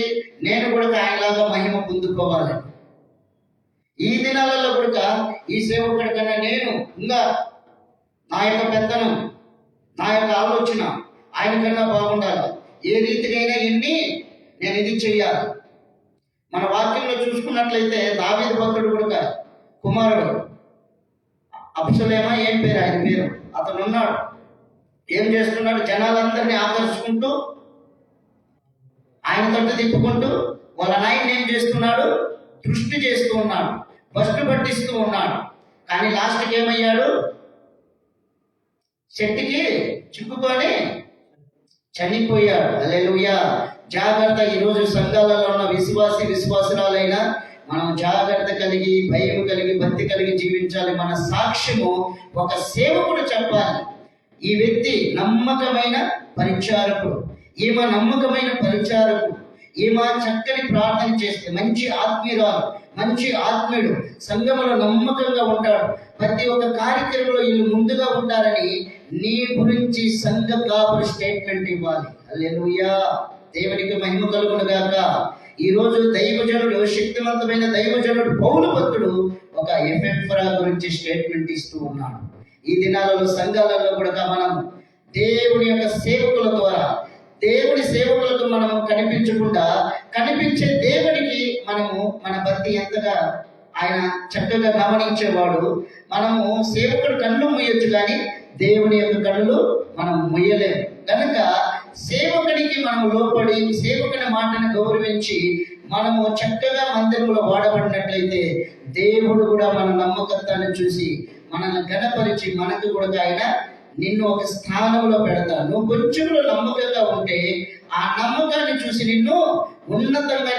Speaker 3: నేను కూడా ఆయనలాగా మహిమ పొందుకోవాలి. ఈ దినాలలో కూడా ఈ సేవకుడి కన్నా నేను ఇంకా నా యొక్క పెత్తనం, నా యొక్క ఆలోచన ఆయన కన్నా బాగుండాలి, ఏ రీతికైనా ఎన్ని నేను ఇది చెయ్యాలి. మన వాక్యంలో చూసుకున్నట్లయితే దావీదు భక్తుడు కూడా కుమారుడు అబ్షలోము, ఏం పేరు ఆయన పేరు, అతను ఉన్నాడు. ఏం చేస్తున్నాడు? జనాలందరినీ ఆకర్షించుకుంటూ, ఆయన తట్టు తిప్పుకుంటూ వాళ్ళ నాయకుడు ఏం చేస్తున్నాడు? దృష్టి చేస్తూ ఉన్నాడు, బస్టు పట్టిస్తూ ఉన్నాడు. కానీ లాస్ట్కి ఏమయ్యాడు? చెట్టుకి చిక్కుకొని చనిపోయాడు. హల్లెలూయా, జాగ్రత్త. ఈరోజు సంఘాలలో ఉన్న విశ్వాసురాలైనా మనం జాగ్రత్త కలిగి, భయం కలిగి, భక్తి కలిగి జీవించాలి. మన సాక్ష్యము ఒక సేవకుడు చెప్పాలి, ఈ వ్యక్తి నమ్మకమైన పరిచారకుడు, ఈమె నమ్మకమైన పరిచారకుడు, ఈమె చక్కని ప్రార్థన చేస్తే మంచి ఆత్మీయురాలు, మంచి ఆత్మీయుడు, సంఘములో నమ్మకంగా ఉంటాడు, ప్రతి ఒక్క కార్యక్రమంలో వీళ్ళు ముందుగా ఉంటారని నీ గురించి సంఘ కాపురు స్టేట్మెంట్ ఇవ్వాలి. హల్లెలూయా, దేవునికి మహిమ కలుగును గాక. ఈ రోజు దైవజనుడు, శక్తివంతమైన దైవజనుడు పౌలు భక్తుడు ఒక ఎఫెఫ్రా గురించి స్టేట్మెంట్ ఇస్తూ ఉన్నాడు. ఈ దినాలలో సంఘాలలో కూడా మనం దేవుని యొక్క సేవకుల ద్వారా, దేవుని సేవకులకు మనము కనిపించకుండా కనిపించే దేవునికి మనము మన భక్తి ఎంతగా ఆయన చక్కగా గమనించేవాడు. మనము సేవకుడు కళ్ళు మూయొచ్చు కానీ దేవుని యొక్క కళ్ళు మనం ముయ్యలేము. కనుక సేవకుడికి మనము లోపడి, సేవకుని మాటను గౌరవించి మనము చక్కగా మందిరంలో వాడబడినట్లయితే దేవుడు కూడా మన నమ్మకత్వాన్ని చూసి మనల్ని గణపరిచి మనకు కూడా ఆయన నిన్ను ఒక స్థానంలో పెడతాడు. నువ్వు కొంచెంలో నమ్మకంగా ఉంటే ఆ నమ్మకాన్ని చూసి నిన్ను ఉన్నతంగా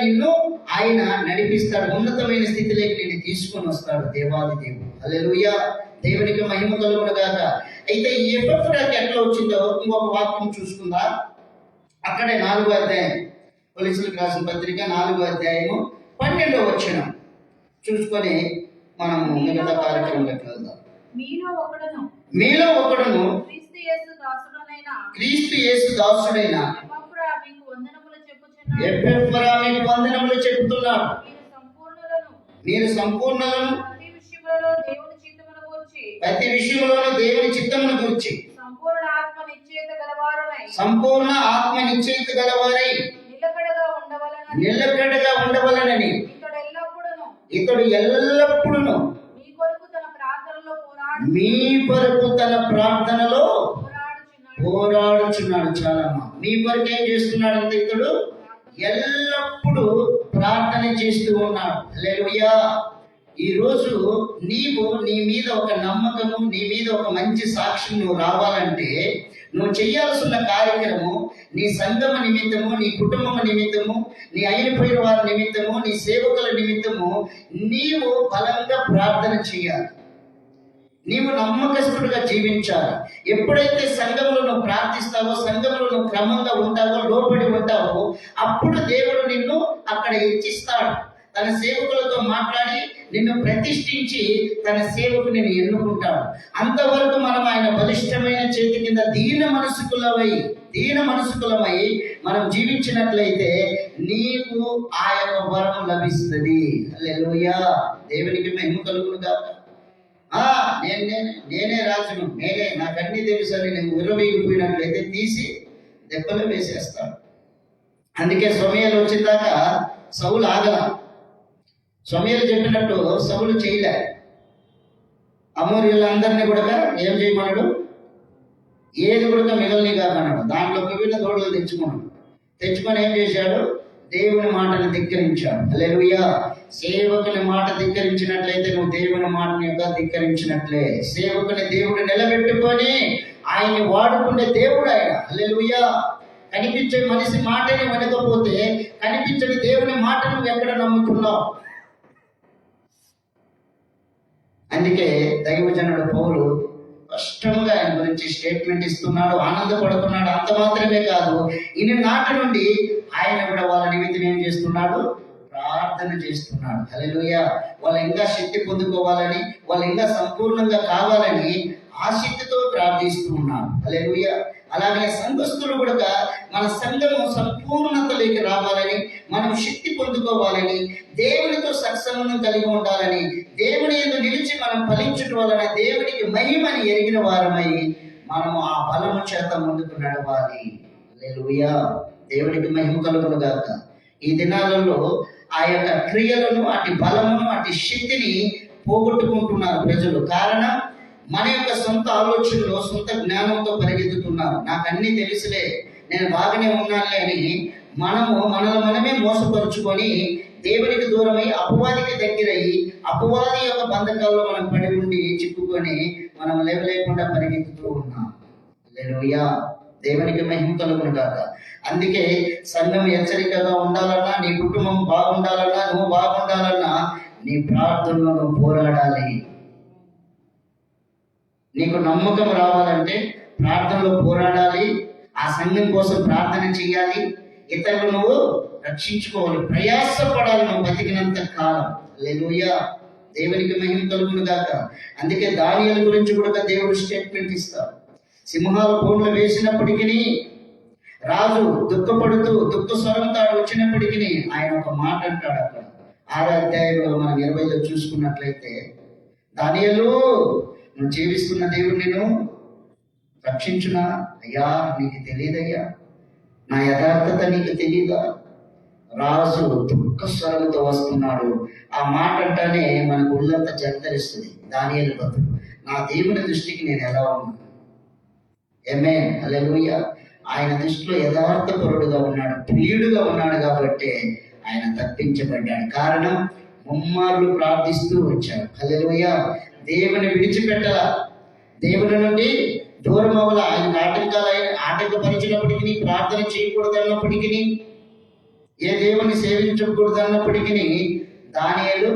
Speaker 3: ఆయన నడిపిస్తాడు, ఉన్నతమైన స్థితిలోకి నిన్ను తీసుకొని వస్తాడు దేవాది దేవుడు. హల్లెలూయా, దేవునికి మహిమ కలుగును గాక. అయితే ఈ ఎఫెఫ్రాకి ఎట్లా వచ్చిందో ఇంకొక వాక్యం చూసుకుందా. అక్కడే 4వ అధ్యాయం, పోలీసులకు రాసిన పత్రిక 4వ అధ్యాయము 12వ వచనం చూసుకొని మనము మిగతా కార్యక్రమంలోకి వెళ్దాం. మీలో ఒకడును క్రీస్తు యేసు దాసుడైన ఎపెఫ్రా మీకు వందనములు చెబుతున్నాడు. మీరు సంపూర్ణులను, ప్రతి విషయంలోనూ దేవుని చిత్తమును గురించి సంపూర్ణ ఆత్మ నిశ్చయిత గలవారై నిలకడగా ఉండవలనని ఇతడు ఎల్లప్పుడూ మీ కొరకు తన ప్రార్థనలో పోరాడుచున్నాడు. చాలా మీ కొరకు ఏం చేస్తున్నాడు అంటే ఇతడు ఎల్లప్పుడూ ప్రార్థన చేస్తూ ఉన్నాడు. హల్లెలూయా, ఈరోజు నీవు నీ మీద ఒక నమ్మకము, నీ మీద ఒక మంచి సాక్ష్యం నువ్వు రావాలంటే నువ్వు చేయాల్సిన కార్యక్రమం నీ సంఘం నిమిత్తము, నీ కుటుంబం నిమిత్తము, నీ అయిపోయిన వారి నిమిత్తము, నీ సేవకుల నిమిత్తము నీవు బలంగా ప్రార్థన చేయాలి. నీవు నమ్మకస్తుడిగా జీవించాలి. ఎప్పుడైతే సంఘంలో నువ్వు ప్రార్థిస్తావో, సంఘంలో నువ్వు క్రమంగా ఉంటావో, లోబడి ఉంటావో, అప్పుడు దేవుడు నిన్ను అక్కడ హెచ్చిస్తాడు. తన సేవకులతో మాట్లాడి నిన్ను ప్రతిష్ఠించి తన సేవకుని ఎన్నుకుంటాడు. అంతవరకు మనం ఆయన బలిష్టమైన చేతి కింద దీన మనసుకులమై మనం జీవించినట్లయితే నీకు ఆ యొక్క వరం లభిస్తుంది. హల్లెలూయా, దేవునికి మహిమ కలుగును గాక. నేనే రాజును, నాకు అన్ని తెలుసు అని నేను విరవీగిపోయినట్లయితే తీసి దెబ్బలు వేసేస్తాడు. అందుకే సమయాలు వచ్చిందాక సౌలు ఆగల. సమయాలు చెప్పినట్టు సౌలు చేయలే. అమోరీయులందరినీ కూడా ఏం చేయమన్నాడు? ఏది కూడా మిగల్ని కాకన్నాడు. దాంట్లో విభిన్న తోడులు తెచ్చుకొని ఏం చేశాడు? దేవుని మాటను ధిక్కరించాడు. హల్లెలూయా. సేవకుని మాట ధిక్కరించినట్లయితే నువ్వు దేవుని మాటని యొక్క ధిక్కరించినట్లే. సేవకుని దేవుడు నిలబెట్టుకొని ఆయన్ని వాడుకునే దేవుడు ఆయన. హల్లెలూయా. కనిపించే మనిషి మాటని వినకపోతే కనిపించని దేవుని మాట నువ్వు ఎక్కడ నమ్ముతున్నావు? అందుకే దైవజనుడు పౌలు స్పష్టంగా ఆయన గురించి స్టేట్మెంట్ ఇస్తున్నాడు, ఆనందపడుతున్నాడు. అంత మాత్రమే కాదు, ఈయన నాటి నుండి ఆయన కూడా వాళ్ళ నిమిత్తం ఏం చేస్తున్నాడు? ప్రార్థన చేస్తున్నాడు. హల్లెలూయా. వాళ్ళు ఇంకా శక్తి పొందుకోవాలని, వాళ్ళు ఇంకా సంపూర్ణంగా కావాలని ఆసక్తితో ప్రార్థిస్తూ ఉన్నాడు. హల్లెలూయా. అలాగే సంఘస్థులు కూడా మన సంఘము సంపూర్ణతలోకి రావాలని, మనం శక్తి పొందుకోవాలని, దేవునితో సత్సంబంధం కలిగి ఉండాలని, దేవుని యందు నిలిచి మనం ఫలించడం వలన దేవునికి మహిమని ఎరిగిన వారమై మనము ఆ బలము చేత ముందుకు నడవాలి. హల్లెలూయా. దేవునికి మహిమ కలుగును గాక. ఈ దినాలలో ఆ యొక్క క్రియలను, అటు బలమును, అటు శక్తిని పోగొట్టుకుంటున్నారు ప్రజలు. కారణం, మన యొక్క సొంత ఆలోచనలో, సొంత జ్ఞానంతో పరిగెత్తుతున్నారు. నాకు అన్ని తెలుసులే, నేను బాగానే ఉన్నానులే అని మనమే మోసపరుచుకొని దేవునికి దూరమై అపవాదికి దగ్గరయ్యి అపవాది యొక్క బంధకాల్లో మనం పడి ఉండి చిక్కుకొని మనం లేవలేకుండా పరిగెత్తుతూ ఉన్నాం. హల్లెలూయా. దేవునికి మహిమ కలుగును గాక. అందుకే సంఘం హెచ్చరికగా ఉండాలన్నా, నీ కుటుంబం బాగుండాలన్నా, నువ్వు బాగుండాలన్నా నీ ప్రార్థనలో నువ్వు పోరాడాలి. నీకు నమ్మకం రావాలంటే ప్రార్థనలో పోరాడాలి. ఆ సంఘం కోసం ప్రార్థన చేయాలి. ఇతరులు నువ్వు రక్షించుకోవాలి, ప్రయాసపడాలి నువ్వు బతికినంత కాలం. హల్లెలూయా. దేవునికి మహిమ కలుగును గాక. అందుకే దానియేలు గురించి కూడా దేవుడు స్టేట్మెంట్ ఇస్తాడు. సింహాల బోన్లు వేసినప్పటికీ, రాజు దుఃఖపడుతూ దుఃఖ స్వరంతో వచ్చినప్పటికీ ఆయన ఒక మాట అంటాడు. అక్కడ 6వ అధ్యాయంలో మనం 20లో చూసుకున్నట్లయితే, దానియేలు, నువ్వు జీవిస్తున్న దేవుడు నేను రక్షించునా? అయ్యా, నీకు తెలియదయ్యా, నా యథార్థత నీకు తెలీదా? రాజు దుఃఖ స్వరంతో వస్తున్నాడు. ఆ మాట అంటానే మనకు ఒళ్ళంతా జంతరిస్తుంది. దానియేలు బతుకు, నా దేవుని దృష్టికి నేను ఎలా ఉన్నాను? ఆమేన్. హల్లెలూయా. ఆయన దృష్టిలో యథార్థపరుడుగా ఉన్నాడు, ప్రియుడుగా ఉన్నాడు కాబట్టి ఆయన తప్పించబడ్డాడు. కారణం, ముమ్మార్లు ప్రార్థిస్తూ వచ్చాడు. హల్లెలూయా. దేవుని విడిచిపెట్టాల, దేవుని నుండి దూరం అవ్వాల. ఆయన ఆటంకపరిచినప్పటికీ, ప్రార్థన చేయకూడదు అన్నప్పటికీ, ఏ దేవుని సేవించకూడదు అన్నప్పటికీ దానియేలు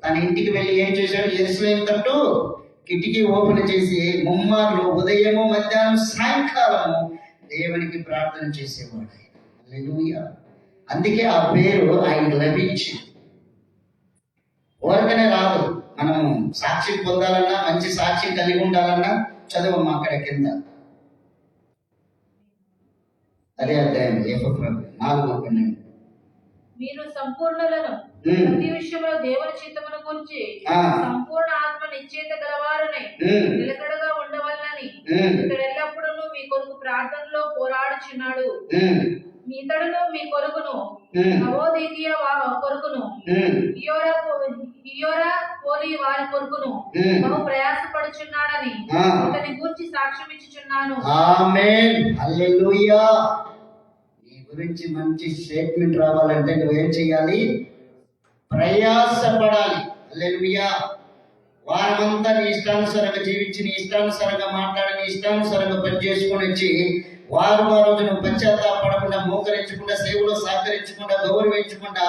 Speaker 3: తన ఇంటికి వెళ్ళి ఏం చేశాడు? యెరూషలేము తట్టు కిటికీ ఓపెన్ చేసి ముమ్మార్లు ఉదయము, మధ్యాహ్నం, సాయంకాలము దేవునికి ప్రార్థన చేసేవాడు ఆయన. హల్లెలూయా. అందుకే ఆ పేరు ఆయనకు లభించింది. ఊరికనే రాదు. మనము సాక్ష్యం పొందాలన్నా, మంచి సాక్ష్యం కలిగి ఉండాలన్నా చదవమ్మా అక్కడ కింద. అదే అధ్యాయం 4:12.
Speaker 4: మీరు సంపూర్ణులను ప్రతి విషయంలో దేవుని చిత్తమును గురించి సంపూర్ణ ఆత్మ నిశ్చయిత గలవారని నిలకడగా ఉండవలనని ఇక్కడ ఎల్లప్పుడూ మీ కొరకు ప్రార్థనలో పోరాడుచున్నాడు. మీతడును మీ కొరకును నవోదికీయ కొరకును హియోరా పోలి వారి కొరకును బహు ప్రయాసపడుచున్నాడని అతని గురించి సాక్ష్యం ఇచ్చుచున్నాను.
Speaker 3: ఆమేన్. హల్లెలూయా. నీ గురించి మంచి స్టేట్మెంట్ రావాలంటే నువ్వేం చేయాలి? ప్రయాసపడాలి. హల్లెలూయా. వారమంతా నీ ఇష్టానుసారంగా జీవించి, నీ ఇష్టానుసారంగా మాట్లాడి, నీ ఇష్టానుసారంగా పనిచేసుకొని వచ్చి వారు ఆ రోజు నువ్వు పశ్చాత్తాపడకుండా, మోకరించకుండా, సేవలో సహకరించకుండా, గౌరవించకుండా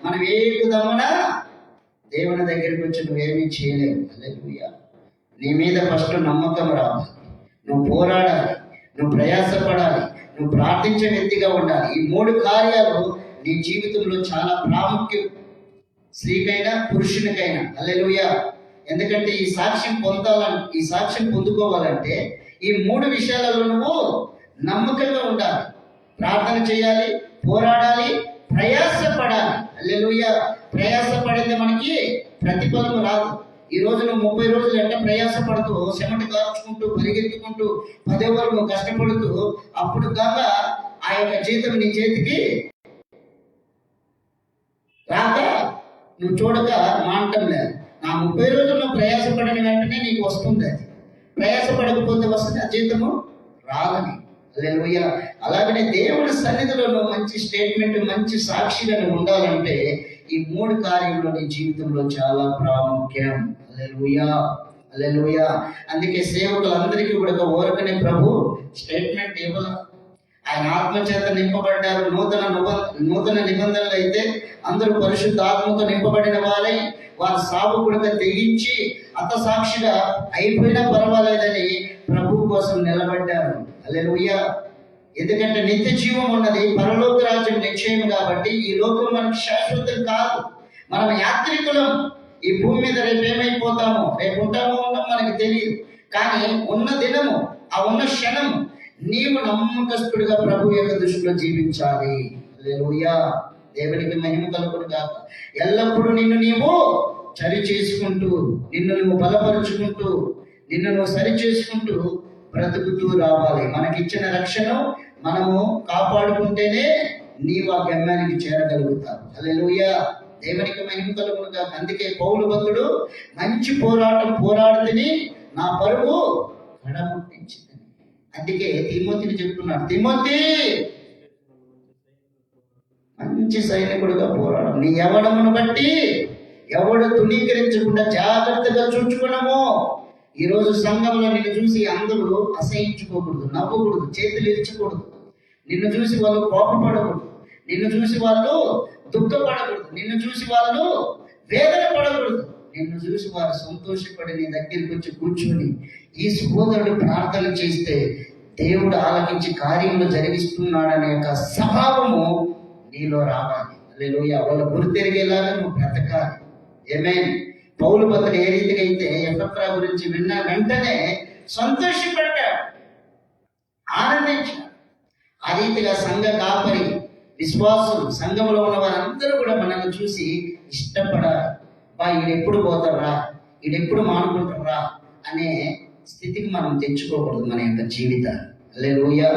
Speaker 3: మనం ఏ విధమున దేవుని దగ్గరికి వచ్చి నువ్వేమీ చేయలేవు. హల్లెలూయా. నీ మీద ఫస్ట్ నమ్మకం రావాలి, నువ్వు పోరాడాలి, నువ్వు ప్రయాసపడాలి, నువ్వు ప్రార్థించే వ్యక్తిగా ఉండాలి. ఈ 3 కార్యాలు నీ జీవితంలో చాలా ప్రాముఖ్యం, స్త్రీకైనా పురుషునికైనా. హల్లెలూయా. ఎందుకంటే ఈ సాక్ష్యం పొందుకోవాలంటే ఈ 3 విషయాలలో నువ్వు నమ్మకంగా ఉండాలి. ప్రార్థన చేయాలి, పోరాడాలి, ప్రయాసపడాలి. హల్లెలూయా. ప్రయాసపడితే మనకి ప్రతిఫలం రాదు. ఈ రోజు నువ్వు 30 రోజులు ఎట్లా ప్రయాసపడుతూ, చెమట కార్చుకుంటూ, పరిగెత్తుకుంటూ, 10 వరకు కష్టపడుతూ, అప్పుడు కాగా ఆ యొక్క జీతం నీ చేతికి రాక నువ్వు చూడక మానటం లేదు. నా 30 రోజులు నువ్వు ప్రయాసపడిన వెంటనే నీకు వస్తుంది. అది ప్రయాసపడకపోతే వస్తుంది ఆ జీతము రాదని. హల్లెలూయా. అలాగనే దేవుడి సన్నిధిలో నువ్వు మంచి స్టేట్మెంట్, మంచి సాక్షిగా నువ్వు ఉండాలంటే ఈ 3 కార్యంలో నీ జీవితంలో చాలా ప్రాముఖ్యం. హల్లెలూయా. హల్లెలూయా. అందుకే సేవకులందరికీ కూడా ఊరకనే ప్రభు స్టేట్మెంట్ ఇవ్వాలి. ఆయన ఆత్మచేత నింపబడ్డారు. నూతన నిబంధనలు అయితే అందరూ పరిశుద్ధ ఆత్మతో నింపబడిన వారై వారి సావుకుడిగా తెగించి సాక్షిగా అయిపోయినా పర్వాలేదని ప్రభువు కోసం నిలబడ్డారు. హల్లెలూయా. ఎందుకంటే నిత్య జీవం ఉన్నది, పరలోక రాజ్యం నిశ్చయం. కాబట్టి ఈ లోకం మనకి శాశ్వతం కాదు, మనం యాత్రికులం. ఈ భూమి మీద రేపు ఏమైపోతామో, రేపు ఉంటామో ఉండమో మనకి తెలియదు. కానీ ఉన్న దినము, ఆ ఉన్న క్షణం నీవు నమ్మకస్తుడిగా ప్రభు యొక్క దృష్టిలో జీవించాలి. హల్లెలూయా. దేవునికి మహిమ కలుగును గాక. ఎల్లప్పుడూ నిన్ను నీవు సరి చేసుకుంటూ, నిన్ను నువ్వు బలపరుచుకుంటూ, నిన్ను నువ్వు సరి చేసుకుంటూ బ్రతుకుతూ రావాలి. మనకిచ్చిన రక్షణ మనము కాపాడుకుంటేనే నీవు ఆ గమ్యానికి చేరగలుగుతావు. హల్లెలూయా. దేవునికి మహిమ కలుగును గాక. అందుకే పౌలు భక్తుడు మంచి పోరాటం పోరాడితేనే నా పరువు కడముట్టించింది. అందుకే తిమోతిని చెప్తున్నాడు, తిమోతి మంచి సైనికుడిగా పోరాడు. నీ యవ్వనమును బట్టి ఎవడు తునీకరించకుండా జాగ్రత్తగా చూచుకున్నాము. ఈరోజు సంఘంలో నిన్ను చూసి అందరూ అసహించుకోకూడదు, నవ్వకూడదు, చేతులు ఇచ్చకూడదు. నిన్ను చూసి వాళ్ళు కోపపడకూడదు, నిన్ను చూసి వాళ్ళు దుఃఖపడకూడదు, నిన్ను చూసి వాళ్ళు వేదన పడకూడదు. నిన్ను చూసి వారు సంతోషపడి నీ దగ్గరికి వచ్చి కూర్చొని ఈ సహోదరుడు ప్రార్థన చేస్తే దేవుడు ఆలకించి కార్యములు జరిగిస్తున్నాడనే యొక్క స్వభావము నీలో రావాలి. హల్లెలూయా. వాళ్ళ గుర్తెరిగేలాగా నువ్వు బ్రతకాలి. ఆమేన్. పౌలు భక్తుడు ఏ రీతిగా అయితే ఎపఫ్రా గురించి విన్న వెంటనే సంతోషపడ్డాడు, ఆనందించాడు. ఆ రీతిగా సంఘ కాపరి, విశ్వాసులు, సంఘంలో ఉన్న వారందరూ కూడా మనల్ని చూసి ఇష్టపడాలి. ఈడెప్పుడు పోతారా, ఈడెప్పుడు మానుకుంటారా అనే స్థితికి మనం తెచ్చుకోకూడదు మన యొక్క జీవితాన్ని. హల్లెలూయా.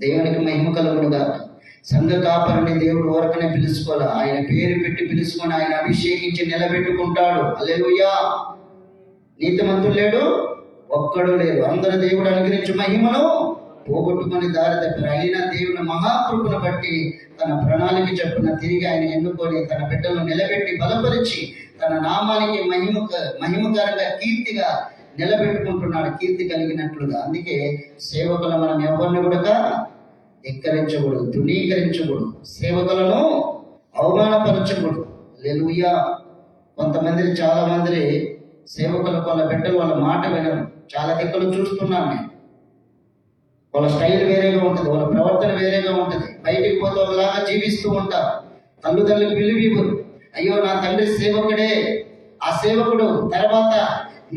Speaker 3: దేవునికి మహిమ కలుగును గాక. సంఘ కాపరిని దేవుడు ఊరకనే పిలుచుకోవాలి. ఆయన పేరు పెట్టి పిలుచుకొని ఆయన అభిషేకించి నిలబెట్టుకుంటాడు. హల్లెలూయా. నీతిమంతుడు లేడు, ఒక్కడు లేరు. అందరూ దేవుడు అనుగ్రహించు మహిమను పోగొట్టుకొని దారి తప్పారు. అయినా దేవుని మహాకృపను బట్టి తన ప్రణాళిక చొప్పున తిరిగి ఆయన ఎన్నుకొని తన బిడ్డలను నిలబెట్టి బలపరిచి తన నామానికి మహిమకరంగా కీర్తిగా నిలబెట్టుకుంటున్నాడు, కీర్తి కలిగినట్లుగా. అందుకే సేవకులు మనం ఎవరిని కూడా ఎక్కరించకూడదు, తృణీకరించకూడదు, సేవకులను అవమానపరచకూడదు. హల్లెలూయా. కొంతమంది, చాలా మంది సేవకులు వాళ్ళ బిడ్డలు వాళ్ళ మాట వినరు. చాలా దిక్కులు చూస్తున్నాను నేను. వాళ్ళ స్టైల్ వేరేగా ఉంటుంది, వాళ్ళ ప్రవర్తన వేరేగా ఉంటుంది. బయటికి పోతే ఒకలాగా జీవిస్తూ ఉంటారు. తల్లిదండ్రులకు విలువివ్వరు. అయ్యో నా తండ్రి సేవకుడే, ఆ సేవకుడు తర్వాత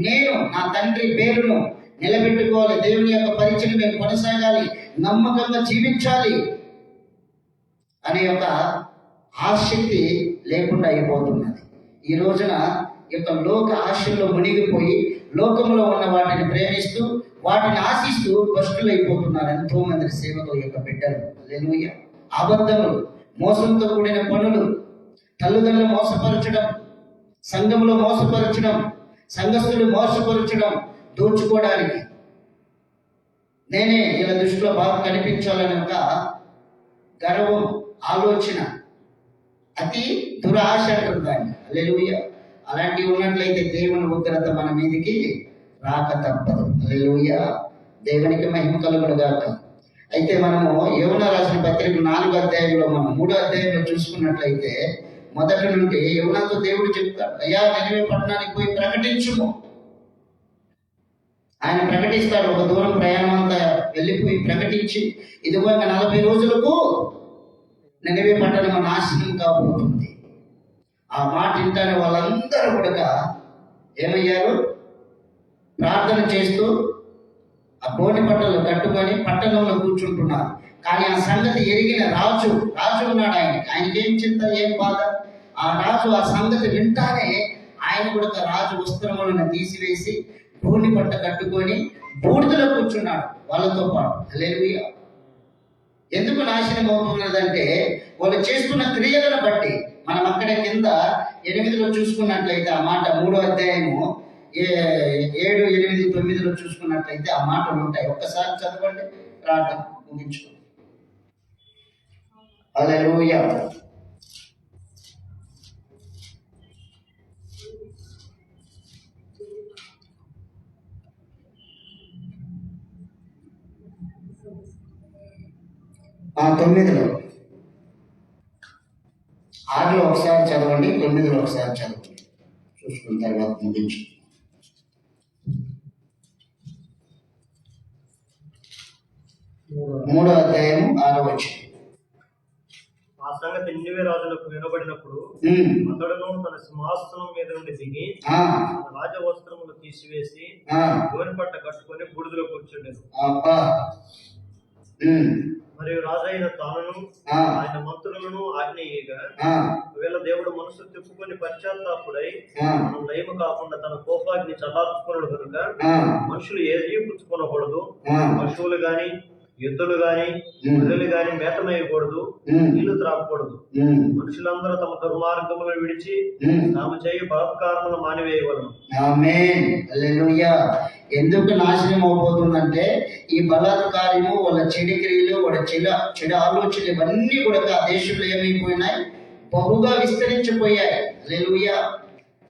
Speaker 3: నేను నా తండ్రి పేరును నిలబెట్టుకోవాలి, దేవుని యొక్క పరిచయం మేము కొనసాగాలి, నమ్మకంగా జీవించాలి అనే ఒక ఆసక్తి లేకుండా అయిపోతున్నది. ఈ రోజున యొక్క లోక ఆశల్లో మునిగిపోయి లోకంలో ఉన్న వాటిని ప్రేమిస్తూ వాటిని ఆశిస్తూ భ్రష్టులైపోతున్నారు ఎంతో మంది సేవకుల యొక్క బిడ్డలు. హల్లెలూయా. అబద్ధములు, మోసంతో కూడిన పనులు, తల్లిదండ్రులు మోసపరచడం, సంఘంలో మోసపరచడం, సంఘస్థులు మోసపరచడం, దోచుకోవడానికి, నేనే ఇలా దృష్టిలో బాగా కనిపించాలని ఒక గర్వం, ఆలోచన, అతి దురాశ అంటారు దాన్ని. హల్లెలూయా. అలాంటివి ఉన్నట్లయితే దేవుని ఉగ్రత మన మీదకి రాక తప్పదు. హల్లెలూయా, దేవునికి మహిమ కలుగునుగాక. అయితే మనము యోనా రాసిన పత్రిక 4వ అధ్యాయంలో మనం 3వ అధ్యాయంలో చూసుకున్నట్లయితే మొదటి నుండి యోనాతో దేవుడు చెప్తాడు, అయ్యా నినివే పట్టణానికి పోయి ప్రకటించుము. ఆయన ప్రకటిస్తాడు. ఒక దూరం ప్రయాణం అంతా వెళ్ళిపోయి ప్రకటించి, ఇదిగో 40 రోజులకు నినివే పట్టణం నాశనం కాబోతుంది. ఆ మాట వింటానే వాళ్ళందరూ కూడా ఏమయ్యారు? ప్రార్థన చేస్తూ ఆ గోనె పట్టలు కట్టుకొని పట్టణంలో కూర్చుంటున్నారు. కానీ ఆ సంగతి ఎరిగిన రాజు ఉన్నాడు. ఆయనకి ఏం చింత, ఏం బాధ? ఆ రాజు ఆ సంగతి వింటానే ఆయన కూడా రాజు వస్త్రములను తీసివేసి గోనె పట్ట కట్టుకొని బూడిదలో కూర్చున్నాడు వాళ్ళతో పాటు. హల్లెలూయా. ఎందుకు నాశనం అవుతున్నదంటే వాళ్ళు చేస్తున్న క్రియలను బట్టి. మనం అక్కడ కింద 8లో చూసుకున్నట్లయితే ఆ మాట 3వ అధ్యాయము 7, 8, 9లో చూసుకున్నట్లయితే ఆ మాటలు ఉంటాయి. ఒక్కసారి చదవండి, ప్రార్థన ముగించుకోండి. హల్లెలూయా. ఆ 9లో 6లో ఒకసారి చదవండి, 9లో ఒకసారి చదవండి, చూసుకున్న తర్వాత ముగించు. 3వ అధ్యాయము 6వ వచనం.
Speaker 2: ఆ సంగతి నినివే రాజులకు వినబడినప్పుడు అతడును తన సింహాసనం మీద నుండి దిగి తన రాజ వస్త్రములు తీసివేసి గోనె పట్ట కట్టుకొని బూడిదలో కూర్చుండెను. మరియు రాజైన తానును ఆయన మంత్రులను ఆజ్ఞయేయగా, ఒకవేళ దేవుడు మనసు తిప్పుకొని పశ్చాత్తాపుడై మనం లయము కాకుండా తన కోపాగ్ని చల్లార్చుకున్నాడు కనుక మనుషులు ఏది పుచ్చుకొనకూడదు, పశువులు గాని ఎద్దులు గాని గొర్రెలు గాని మేతమేయకూడదు, నీళ్లు త్రాగకూడదు. మనుషులందరూ తమ దుర్మార్గములను విడిచి తాము చేయ బలాత్కారములను మానివేయవలను.
Speaker 3: ఆమేన్. హల్లెలూయా. ఎందుకు నాశనం అవబోతుందంటే ఈ బలాత్కారము, వాళ్ళ చెడు క్రియలు, వాళ్ళ చెడు ఆలోచనలు ఇవన్నీ కూడా ఆ దేశంలో ఏమైపోయినాయి? బహుగా విస్తరించిపోయాయి. హల్లెలూయా.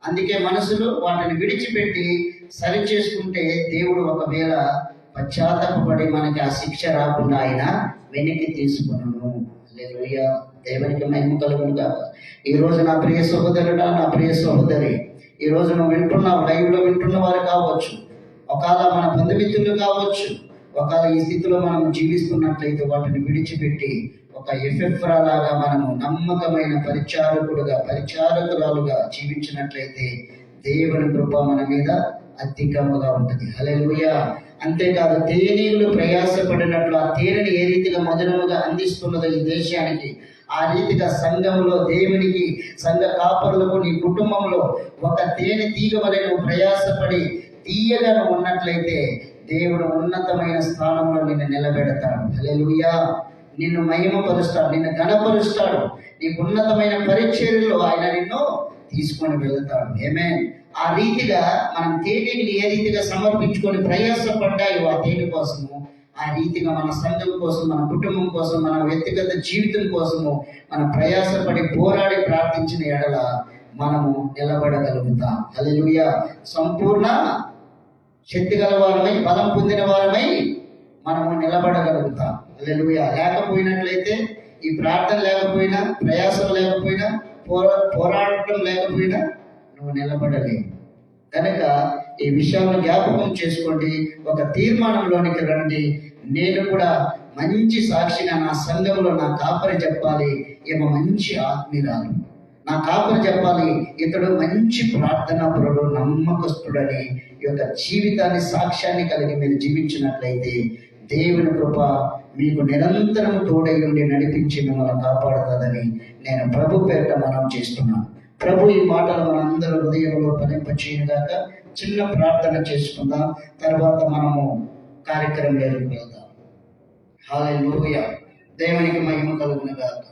Speaker 3: అందుకే మనసులు వాటిని విడిచిపెట్టి సరి చేసుకుంటే దేవుడు ఒకవేళ పశ్చాత్తాపడి మనకి ఆ శిక్ష రాకుండా ఆయన వెనక్కి తీసుకున్నాను. హల్లెలూయా. దేవునికి మహిమ కలుగునుగాక. ఈ రోజు నా ప్రియ సహోదరుడా, నా ప్రియ సహోదరి, ఈ రోజు నువ్వు వింటున్నావు, లైవ్లో వింటున్న వారు కావచ్చు, ఒకవేళ మన బంధుమిత్రులు కావచ్చు, ఒకవేళ ఈ స్థితిలో మనం జీవిస్తున్నట్లయితే వాటిని విడిచిపెట్టి ఒక ఎఫెఫ్రా లాగా మనము నమ్మకమైన పరిచారకురాలుగా జీవించినట్లయితే దేవుని కృప మన మీద అధికముగా ఉంటుంది. హల్లెలూయా. అంతేకాదు, తేనీళ్ళు ప్రయాసపడినట్లు ఆ తేనెని ఏ రీతిగా మధురముగా అందిస్తున్నదో ఈ దేశానికి, ఆ రీతిగా సంఘంలో దేవునికి, సంఘ కాపరులకు, నీ కుటుంబంలో ఒక తేనె తీగ వలె నువ్వు ప్రయాసపడి తీయగా నువ్వు ఉన్నట్లయితే దేవుడు ఉన్నతమైన స్థానంలో నిన్ను నిలబెడతాడు. హల్లెలూయా. నిన్ను మహిమపరుస్తాడు, నిన్ను ఘనపరుస్తాడు. నీకు ఉన్నతమైన పరిచర్యలో ఆయన నిన్ను తీసుకొని వెళ్తాడు. ఆమేన్. ఆ రీతిగా మనం తేనెని ఏ రీతిగా సమర్పించుకొని ప్రయాసపడ్డాయో ఆ తేనె కోసము, ఆ రీతిగా మన సంఘం కోసం, మన కుటుంబం కోసం, మన వ్యక్తిగత జీవితం కోసము మనం ప్రయాసపడి పోరాడి ప్రార్థించిన ఎడల మనము నిలబడగలుగుతాం. హల్లెలూయా. సంపూర్ణ శక్తి గల వారమై, బలం పొందిన వారమై మనము నిలబడగలుగుతాం. హల్లెలూయా. లేకపోయినట్లయితే, ఈ ప్రార్థన లేకపోయినా, ప్రయాసం లేకపోయినా, పోరాడటం లేకపోయినా నువ్వు నిలబడలేవు. కనుక ఈ విషయాలను జ్ఞాపకం చేసుకోండి. ఒక తీర్మానంలోనికి రండి. నేను కూడా మంచి సాక్షిగా నా సంఘంలో నా కాపరి చెప్పాలి, ఏమో మంచి ఆత్మీయురాలు, నా కాపరి చెప్పాలి, ఇతడు మంచి ప్రార్థనాపరుడు, నమ్మకస్తుడని ఈ యొక్క జీవితాన్ని, సాక్ష్యాన్ని కలిగి మీరు జీవించినట్లయితే దేవుని కృప మీకు నిరంతరం తోడై ఉండి నడిపించి మిమ్మల్ని కాపాడుతుందని నేను ప్రభు పేరిట మనం చేస్తున్నాను. ప్రభు ఈ మాటలు మనందరూ హృదయంలో ఫలింపచేయగాక. చిన్న ప్రార్థన చేసుకుందాం, తర్వాత మనము కార్యక్రమంలోకి వెళ్దాం. హల్లెలూయా. దేవునికి మహిమ కలుగునుగాక.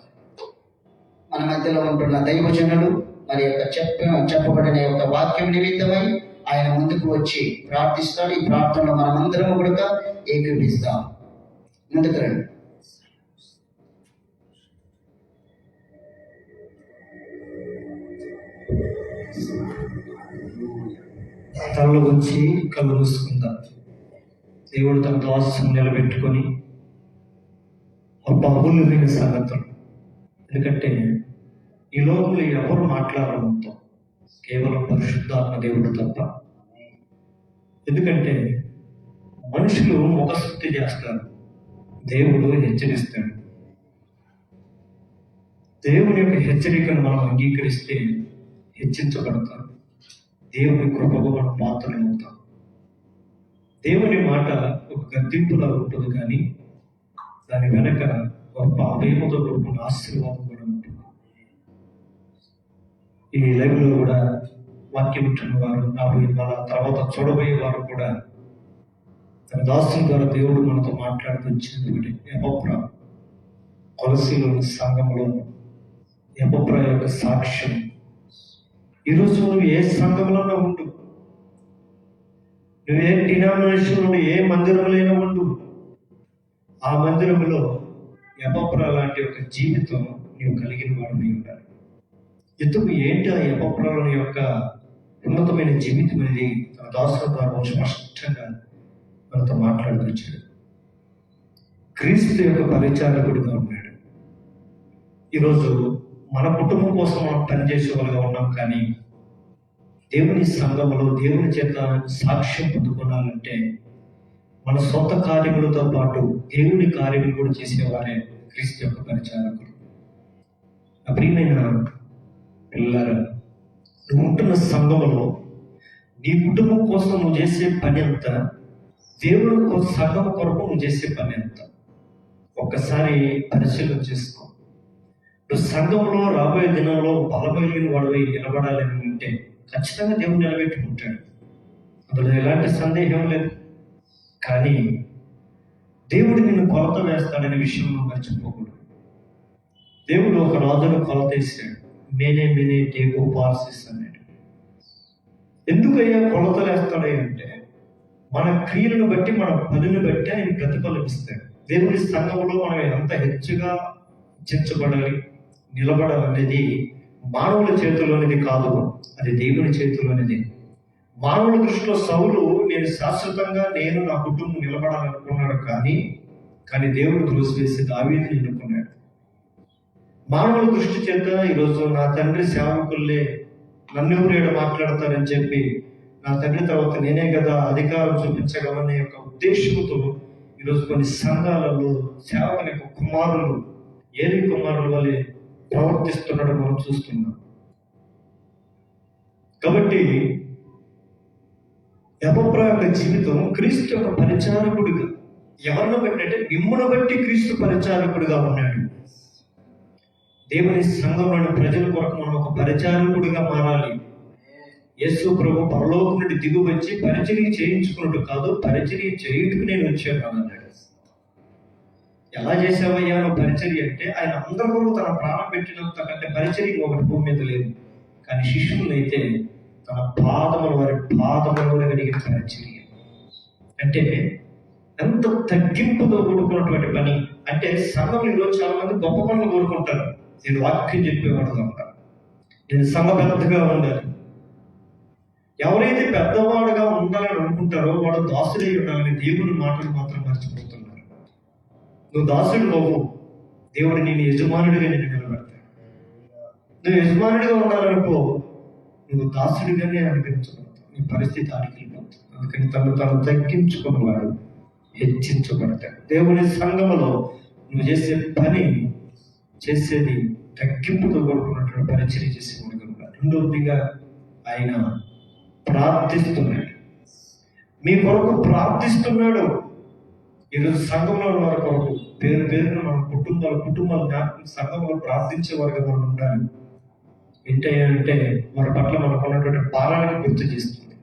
Speaker 3: మన మధ్యలో ఉంటున్న దైవజనులు మరి యొక్క చెప్పబడిన యొక్క వాక్యం నిమిత్తమై ఆయన ముందుకు వచ్చి ప్రార్థిస్తాడు. ఈ ప్రార్థనలో మనమందరం కూడా ఏకీభవిస్తాం. ముందుకు రండి.
Speaker 1: తలలో ఉంచి కళ్ళు మూసుకుందాం. దేవుడు తన దాసును నిలబెట్టుకొని అమూల్యమైన సంగతులు, ఎందుకంటే ఈ లోకంలో ఎవరు మాట్లాడడంతో కేవలం పరిశుద్ధాత్మ దేవుడు తప్ప. ఎందుకంటే మనుషులు ముఖస్తుతి చేస్తారు, దేవుడు హెచ్చరిస్తాడు. దేవుని యొక్క హెచ్చరికను మనం అంగీకరిస్తే హెచ్చించబడతాం, దేవుని కృపకు మనం పాత్రలు అవుతాం. దేవుని మాట ఒక గద్దింపులా ఉంటుంది, కానీ దాని వెనక గొప్ప అభయముతో కూడుకున్న ఆశీర్వాదం కూడా ఉంటుంది. ఈ లైవ్లో కూడా వాక్యం వింటున్న వారు, మన తర్వాత చూడబోయే వారు కూడా తన దాసుల ద్వారా దేవుడు మనతో మాట్లాడుతూ వచ్చినటువంటి ఎపప్రా కొలసీలోని సంఘంలో ఎపప్రా యొక్క సాక్ష్యం. ఈరోజు నువ్వు ఏ సంఘంలోనే ఉండు, నువ్వు ఏ డినామినేషన్లో ఏ మందిరంలో ఉండు, ఆ మందిరంలో ఎపప్రా లాంటి ఒక జీవితం నీవు కలిగిన వాడిని ఉండాలి. ఎందుకు ఏంటి ఆ ఎపప్రా యొక్క ఉన్నతమైన జీవితం అనేది తన దాసుల ద్వారా స్పష్టంగా మనతో మాట్లాడుతూ వచ్చాడు. క్రీస్తు యొక్క పరిచారకుడిగా ఉన్నాడు. ఈరోజు మన కుటుంబం కోసం మనం పనిచేసే వాళ్ళగా ఉన్నాం, కానీ దేవుని సంఘంలో దేవుని చేత సాక్ష్యం పొందుకోవాలంటే మన సొంత కార్యములతో పాటు దేవుని కార్యములు కూడా చేసేవారే క్రీస్తు యొక్క పరిచారకుడు. ప్రియమైన పిల్లరా, నువ్వు ఉంటున్న సంఘంలో నీ కుటుంబం కోసం నువ్వు చేసే పని ఎంత, దేవుని కోసం సంఘం కొరకు నువ్వు చేసే పని ఎంత, ఒక్కసారి పరిశీలన చేసుకో. నువ్వు సంఘంలో రాబోయే దినంలో బలమైన వాడివై నిలబడాలని ఉంటే ఖచ్చితంగా దేవుడు నిలబెట్టుకుంటాడు, అందులో ఎలాంటి సందేహం లేదు. కానీ దేవుడు నిన్ను కొలత వేస్తాడనే విషయం నువ్వు మర్చిపోకూడదు. దేవుడు ఒక రాజును కొలత వేసాడు, మేనే టేకో పార్సిస్ అన్నాడు. ఎందుకయ్యా కొలతలు వేస్తాడంటే మన క్రియలను బట్టి, మన పనిని బట్టి ఆయన ప్రతిఫలం ఇస్తాడు. దేవుని సంఘంలో మనం ఎంత హెచ్చుగా చించబడాలి, నిలబడాలనేది మానవుల చేతిలోనిది కాదు, అది దేవుని చేతిలోనిది. మానవుల దృష్టిలో సౌలు నేను శాశ్వతంగా నేను నా కుటుంబం నిలబడాలనుకున్నాడు, కానీ దేవుడు త్రోసివేసి దావీదుని ఎన్నుకున్నాడు. మానవుల దృష్టి చేత ఈరోజు నా తండ్రి సేవకుల్లే నన్ను ఎవరు మాట్లాడతారని చెప్పి నా తండ్రి తర్వాత నేనే కదా అధికారం చూపించగలనే యొక్క ఉద్దేశంతో ఈరోజు కొన్ని సంఘాలలో సేవకుని యొక్క కుమారులు ఏలి కుమారుల వల్లే ప్రవర్తిస్తున్నాడు మనం చూస్తున్నాం. కాబట్టి ఎపప్రా యొక్క జీవితం క్రీస్తు యొక్క పరిచారకుడిగా, ఎవరిని బట్టి అంటే మిమ్మును బట్టి క్రీస్తు పరిచారకుడిగా ఉన్నాడు. దేవుని సంఘంలోని ప్రజల కొరకు మనం ఒక పరిచారకుడిగా మారాలి. యేసు ప్రభు పరలోకం నుండి దిగు వచ్చి పరిచర్య చేయించుకున్నట్టు కాదు, పరిచర్య చేయుటకు నేను వచ్చాను అన్నాడు. ఎలా చేసావయ్యా నువ్వు పరిచర్య అంటే, ఆయన అందరూ తన ప్రాణం పెట్టినంత కంటే పరిచర్య ఒకటి భూమి మీద లేదు. కానీ శిష్యులైతే తన వారి పాదముల కలిగిన పరిచర్య అంటే ఎంత తగ్గింపుతో కూడుకున్నటువంటి పని. అంటే సంఘం ఈరోజు చాలా మంది గొప్ప పనులు కోరుకుంటారు. నేను వాక్యం చెప్పేవాడుగా ఉంటాను, నేను సమబద్ధంగా ఉండాలి. ఎవరైతే పెద్దవాడుగా ఉండాలని అనుకుంటారో వాడు దాసుడై ఉండాలని దేవుని మాటలు మాత్రం మర్చిపోతున్నారు. నువ్వు దాసుడు నువ్వు, దేవుడు నేను యజమానుడిగా నేను నిలబెడతాడు. నువ్వు యజమానుడిగా ఉండాలనుకో, నువ్వు దాసుడిగానే అనిపించబడతావు, నీ పరిస్థితి ఆడికెళ్ళిపోతుంది. అందుకని తను తగ్గించుకున్నవాడు హెచ్చించబడతాడు. దేవుని సంఘములో నువ్వు చేసే పని చేసేది తగ్గింపుతో కూడుకున్నటువంటి పరిచర్య చేసేవాడుగా ఉన్నాడు. రెండవదిగా ఆయన ప్రార్థిస్తున్నాడు, మీ కొరకు ప్రార్థిస్తున్నాడు. ఈరోజు సంఘంలో వారి కొరకు పేరున మన కుటుంబాలు సంఘంలో ప్రార్థించే వారిగా మనం ఉండాలి. ఏంటంటే వారి పట్ల మనకు ఉన్నటువంటి భారాన్ని గుర్తు చేస్తుంది.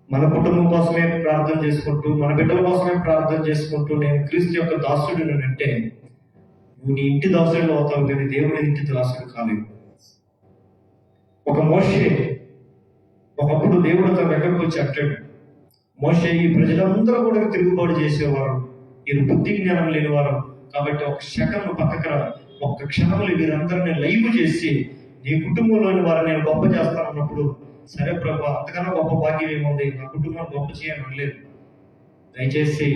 Speaker 1: మన కుటుంబం కోసమే ప్రార్థన చేసుకుంటూ, మన బిడ్డల కోసమే ప్రార్థన చేసుకుంటూ నేను క్రీస్తు యొక్క దాసుడిని అంటే నువ్వు నీ ఇంటి దాసుడు అవుతావు, కానీ దేవుని ఇంటి దాసుడు కాలేవు. ఒక మోషే ఒకప్పుడు దేవుడు తన దగ్గరకు వచ్చి అంటాడు, మోషే ఈ ప్రజలందరూ కూడా తిరుగుబాటు చేసేవారు, వీరు బుద్ధి జ్ఞానం లేనివారు, కాబట్టి ఒక సెకండ్ పక్కన ఒక్క క్షణంలో వీరందరినీ లైవ్ చేసి
Speaker 2: నీ కుటుంబంలోని వారిని నేను గొప్ప చేస్తానన్నప్పుడు, సరే ప్రభు, అంతకన్నా గొప్ప భాగ్యం ఏముంది, నా కుటుంబాన్ని గొప్ప చేయని అనలేదు. దయచేసి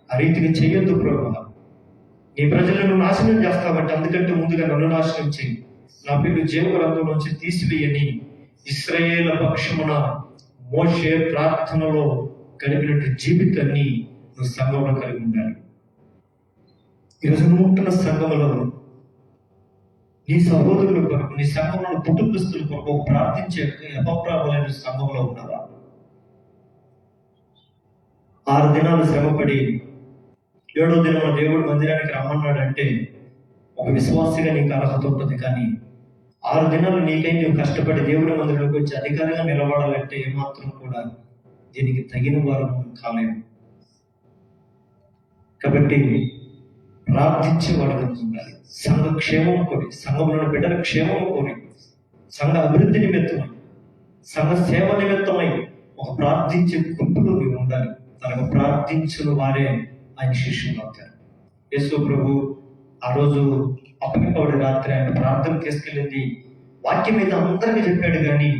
Speaker 2: ఆ రీతిని చెయ్యొద్దు ప్రభు. నీ ప్రజలను నాశనం చేస్తామంటే అందుకంటే ముందుగా నన్ను నాశనం చేయి, నా పేరు జీవగ్రంథం నుంచి తీసివేయని ఇశ్రాయేలు పక్షమున మోషే ప్రార్థనలో గడిపినట్టు జీవితాన్ని నువ్వు సంఘంలో కలిగి ఉండాలి. ఈరోజు నువ్వు ఉంటున్న సంఘంలో నీ సహోదరుల కొరకు, నీ సంఘంలో కుటుంబస్తుల కొరకు ప్రార్థించే అపప్రాబులైన సంఘంలో ఉన్నావా? 6 దినాలు శ్రమపడి 7వ దినం దేవుడు మందిరానికి రమ్మన్నాడంటే ఒక విశ్వాసిగా నీకు అర్హత ఉంటుంది. కానీ 6 దినాలు నీకై నువ్వు కష్టపడి దేవుడి మందిరంలోకి వచ్చి అధికారిగా నిలబడాలంటే ఏమాత్రం కూడా దీనికి తగిన వారు కాలేము. కాబట్టి ప్రార్థించేవాడుగా ఉండాలి. సంఘ క్షేమం కోరి, సంఘంలోని బిడ్డల క్షేమం కోరి, సంఘ అభివృద్ధి నిమిత్తమై, సంఘ సేవ నిమిత్తమై ఒక ప్రార్థించే గుంపులో నీవు ఉండాలి. తనకు ప్రార్థించిన వారే ఆయన శిష్యులు అవుతారు. యేసు ప్రభు ఆ రోజు అప్పటికప్పుడు రాత్రి ఆయన ప్రార్థన తీసుకెళ్ళింది వాక్యం మీద అందరికీ చెప్పాడు, కానీ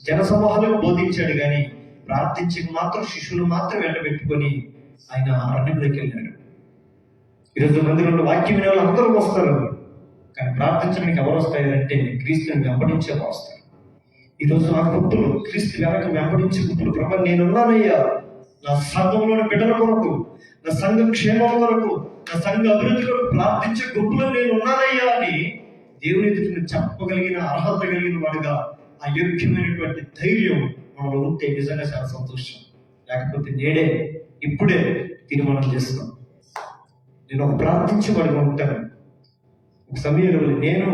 Speaker 2: జనసమూహాలకు బోధించాడు, కానీ ప్రార్థించి మాత్రం శిష్యులు మాత్రం వెంటబెట్టుకొని ఆయన అరణ్యంలోకి వెళ్ళాడు. ఈరోజు మందిరంలో వాక్యం వినే వాళ్ళు అందరూ వస్తారు, కానీ ప్రార్థించడానికి ఎవరు వస్తాయంటే క్రీస్తుని వెంబడించే వస్తారు. ఈరోజు ఆ గుంపులు క్రీస్తు వెనక వెంబడించే గుంపులు, ప్రభు నేనున్నానయ్యా, నా సంఘంలోని బిడ్డల కొరకు, నా సంఘ క్షేమం కొరకు, నా సంఘ అభివృద్ధి కొరకు ప్రార్థించే గుంపులో నేను ఉన్నానయ్యా అని దేవుని ఎదుటిని చెప్పగలిగిన అర్హత కలిగిన వాడుగా ఆ యోగ్యమైనటువంటి ధైర్యం మనలో ఉంటే నిజంగా చాలా సంతోషం. లేకపోతే నేడే ఇప్పుడే తీర్మానం చేస్తున్నాం, నేను ఒక ప్రార్థించేవాడిగా ఉంటాను. ఒక సమయంలో నేను